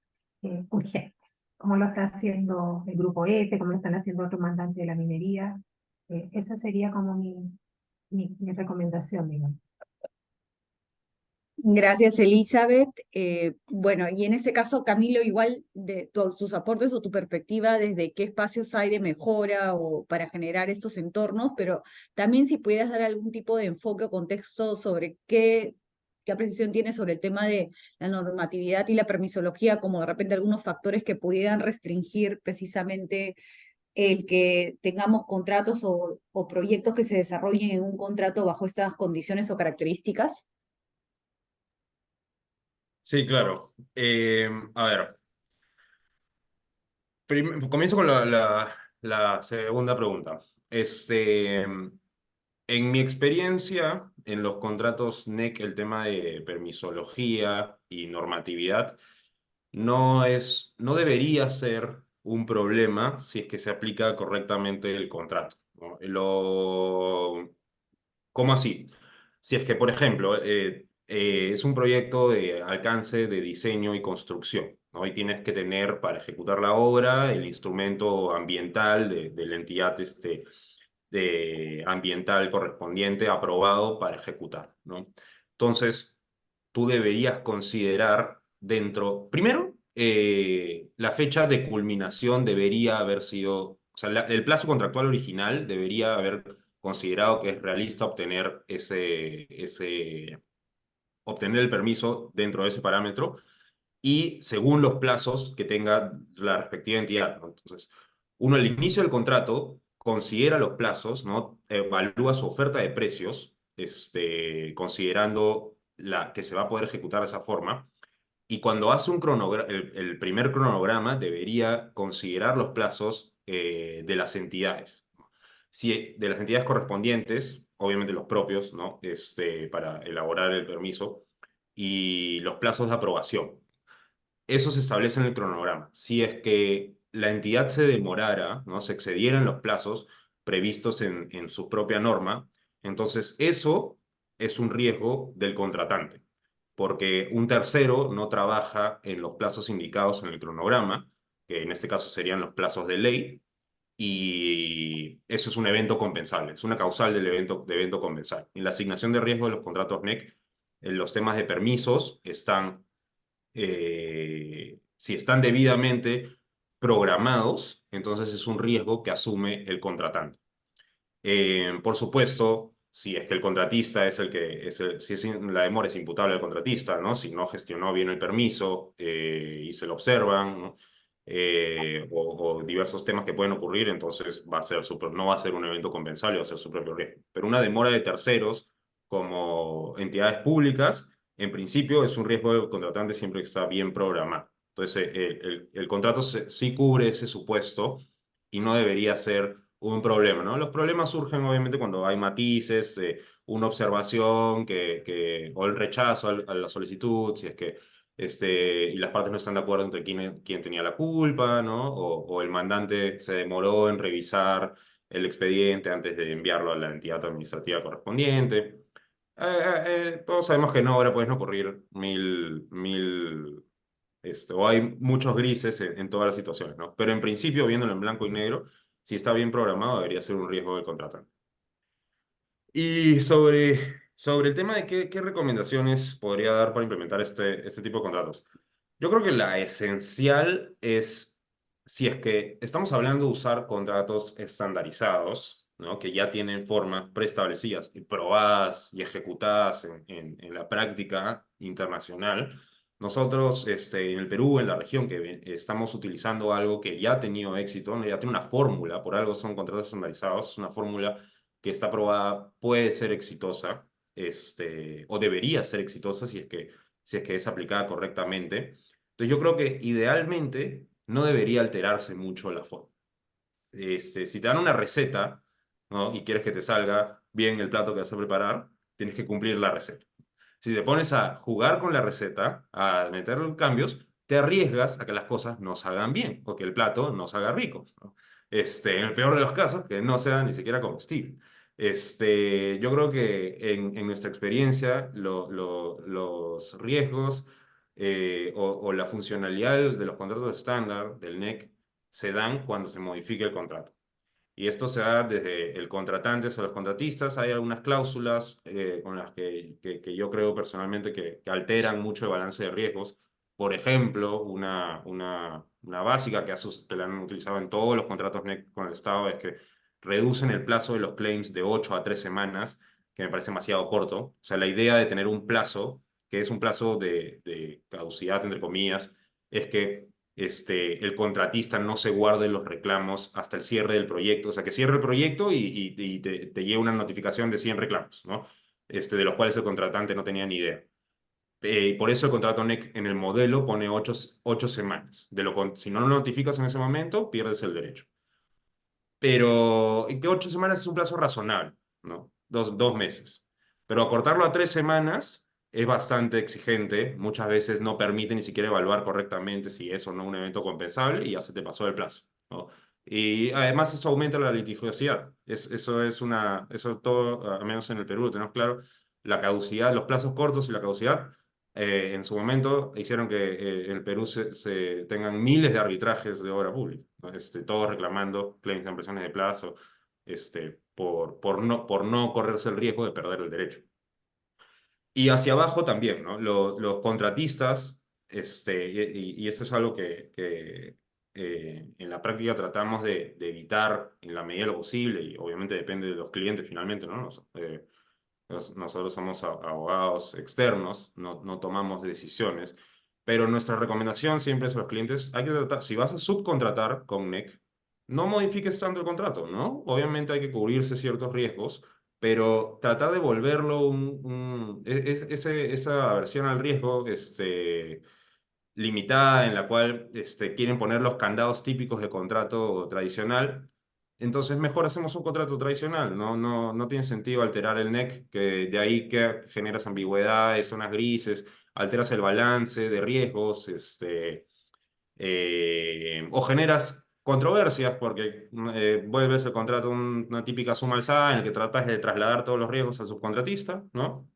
urgentes, como lo está haciendo el Grupo F, como lo están haciendo otros mandantes de la minería. Esa sería como mi recomendación, digamos. Gracias, Elizabeth. Bueno, y en ese caso, Camilo, igual de todos tus aportes o tu perspectiva desde qué espacios hay de mejora o para generar estos entornos, pero también si pudieras dar algún tipo de enfoque o contexto sobre qué apreciación tienes sobre el tema de la normatividad y la permisología, como de repente algunos factores que pudieran restringir precisamente el que tengamos contratos o proyectos que se desarrollen en un contrato bajo estas condiciones o características. Sí, claro. A ver, comienzo con la segunda pregunta. En mi experiencia, en los contratos NEC, el tema de permisología y normatividad no debería ser un problema si es que se aplica correctamente el contrato, ¿no? ¿Cómo así? Si es que, por ejemplo, es un proyecto de alcance de diseño y construcción, ¿no? Y tienes que tener para ejecutar la obra el instrumento ambiental de la entidad ambiental correspondiente aprobado para ejecutar, ¿no? Entonces, tú deberías considerar primero, la fecha de culminación debería haber sido, o sea, el plazo contractual original debería haber considerado que es realista obtener el permiso dentro de ese parámetro y según los plazos que tenga la respectiva entidad, ¿no? Entonces, uno al inicio del contrato considera los plazos, ¿no? Evalúa su oferta de precios, considerando que se va a poder ejecutar de esa forma. Y cuando hace el primer cronograma, debería considerar los plazos de las entidades. Si, de las entidades correspondientes, obviamente los propios, ¿no? Para elaborar el permiso, y los plazos de aprobación. Eso se establece en el cronograma. Si es que la entidad se demorara, ¿no? Se excedieran los plazos previstos en su propia norma, entonces eso es un riesgo del contratante, porque un tercero no trabaja en los plazos indicados en el cronograma, que en este caso serían los plazos de ley, y eso es un evento compensable, es una causal de evento compensable. En la asignación de riesgo de los contratos NEC, en los temas de permisos están si están debidamente programados, entonces es un riesgo que asume el contratante. Por supuesto, si es que el contratista es el que, la demora es imputable al contratista, ¿no? Si no gestionó bien el permiso y se lo observan, ¿no? O diversos temas que pueden ocurrir, entonces no va a ser un evento compensable, va a ser su propio riesgo. Pero una demora de terceros, como entidades públicas, en principio es un riesgo del contratante siempre que está bien programado. Entonces, el contrato sí cubre ese supuesto y no debería ser un problema, ¿no? Los problemas surgen obviamente cuando hay matices, una observación o el rechazo a la solicitud, si es que y las partes no están de acuerdo entre quién tenía la culpa, ¿no? O el mandante se demoró en revisar el expediente antes de enviarlo a la entidad administrativa correspondiente. Todos sabemos que en obra pueden ocurrir o hay muchos grises en todas las situaciones, ¿no? Pero en principio, viéndolo en blanco y negro, si está bien programado, debería ser un riesgo del contratante. Y sobre el tema de qué recomendaciones podría dar para implementar este tipo de contratos. Yo creo que la esencial es, si es que estamos hablando de usar contratos estandarizados, ¿no? Que ya tienen formas preestablecidas y probadas y ejecutadas en la práctica internacional. Nosotros, en el Perú, en la región, estamos utilizando algo que ya ha tenido éxito, ¿no? Ya tiene una fórmula, por algo son contratos estandarizados, es una fórmula que está probada, puede ser exitosa, o debería ser exitosa si es que es aplicada correctamente. Entonces yo creo que idealmente no debería alterarse mucho la forma. Si te dan una receta, ¿no? Y quieres que te salga bien el plato que vas a preparar, tienes que cumplir la receta. Si te pones a jugar con la receta, a meter cambios, te arriesgas a que las cosas no salgan bien o que el plato no salga rico, ¿no? En el peor de los casos, que no sea ni siquiera comestible. Yo creo que en nuestra experiencia los riesgos o la funcionalidad de los contratos estándar del NEC se dan cuando se modifica el contrato. Y esto se da desde el contratante a los contratistas. Hay algunas cláusulas con las que yo creo personalmente que alteran mucho el balance de riesgos. Por ejemplo, una básica que la han utilizado en todos los contratos NEC con el Estado es que reducen el plazo de los claims de 8 a 3 semanas, que me parece demasiado corto. O sea, la idea de tener un plazo, que es un plazo de caducidad, entre comillas, es que el contratista no se guarde los reclamos hasta el cierre del proyecto, o sea, que cierre el proyecto y te llegue una notificación de 100 reclamos, ¿no? De los cuales el contratante no tenía ni idea. Y por eso el contrato NEC en el modelo pone 8 semanas. Si no lo notificas en ese momento, pierdes el derecho. Pero que 8 semanas es un plazo razonable, ¿no? Dos meses. Pero acortarlo a 3 semanas es bastante exigente. Muchas veces no permite ni siquiera evaluar correctamente si es o no un evento compensable y ya se te pasó el plazo, ¿no? Y además eso aumenta la litigiosidad. Eso todo, al menos en el Perú, lo tenemos claro, la caducidad, los plazos cortos y la caducidad en su momento hicieron que el Perú se tengan miles de arbitrajes de obra pública, ¿no? Todos reclamando claims de ampliaciones de plazo, por no correrse el riesgo de perder el derecho. Y hacia abajo también, ¿no? Los contratistas, y eso es algo que en la práctica tratamos de evitar en la medida de lo posible, y obviamente depende de los clientes finalmente, ¿no? Nosotros somos abogados externos, no tomamos decisiones, pero nuestra recomendación siempre es a los clientes, hay que tratar, si vas a subcontratar con NEC, no modifiques tanto el contrato, ¿no? Obviamente hay que cubrirse ciertos riesgos, pero tratar de volverlo esa aversión al riesgo, limitada en la cual quieren poner los candados típicos de contrato tradicional. Entonces mejor hacemos un contrato tradicional, no tiene sentido alterar el NEC, que de ahí que generas ambigüedades, zonas grises, alteras el balance de riesgos, o generas controversias porque vuelves el contrato una típica suma alzada en el que tratas de trasladar todos los riesgos al subcontratista, ¿no?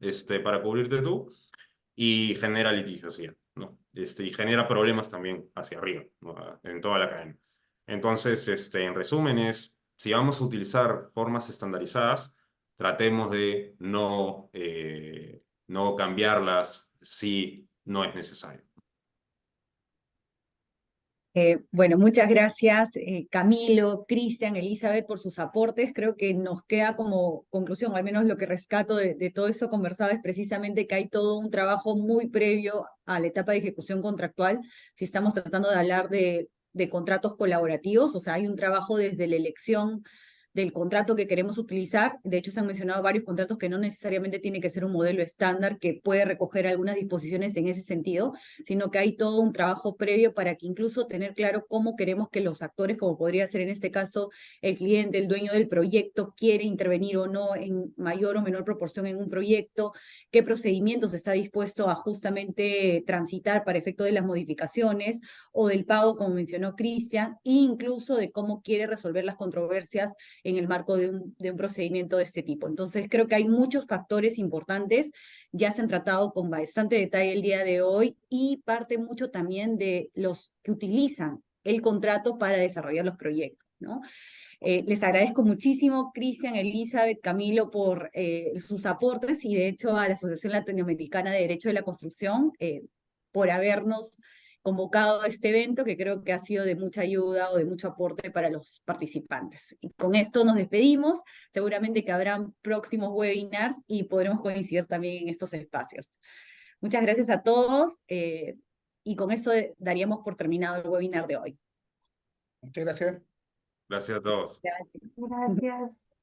Para cubrirte tú y genera litigiosidad, ¿no? Y genera problemas también hacia arriba, ¿no? En toda la cadena. Entonces, en resumen si vamos a utilizar formas estandarizadas, tratemos de no cambiarlas si no es necesario. Bueno, muchas gracias Camilo, Cristian, Elizabeth por sus aportes. Creo que nos queda como conclusión, o al menos lo que rescato de todo eso conversado es precisamente que hay todo un trabajo muy previo a la etapa de ejecución contractual. Si estamos tratando de hablar de contratos colaborativos, o sea, hay un trabajo desde la elección del contrato que queremos utilizar. De hecho, se han mencionado varios contratos que no necesariamente tiene que ser un modelo estándar que puede recoger algunas disposiciones en ese sentido, sino que hay todo un trabajo previo para que incluso tener claro cómo queremos que los actores, como podría ser en este caso el cliente, el dueño del proyecto, quiere intervenir o no en mayor o menor proporción en un proyecto, qué procedimientos está dispuesto a justamente transitar para efecto de las modificaciones o del pago, como mencionó Cristian, e incluso de cómo quiere resolver las controversias en el marco de un procedimiento de este tipo. Entonces, creo que hay muchos factores importantes, ya se han tratado con bastante detalle el día de hoy, y parte mucho también de los que utilizan el contrato para desarrollar los proyectos, ¿no? Les agradezco muchísimo, Cristian, Elizabeth, Camilo, por sus aportes, y de hecho a la Asociación Latinoamericana de Derecho de la Construcción por habernos convocado a este evento, que creo que ha sido de mucha ayuda o de mucho aporte para los participantes. Y con esto nos despedimos. Seguramente que habrán próximos webinars y podremos coincidir también en estos espacios. Muchas gracias a todos, y con eso daríamos por terminado el webinar de hoy. Muchas gracias. Gracias a todos. Gracias. Gracias.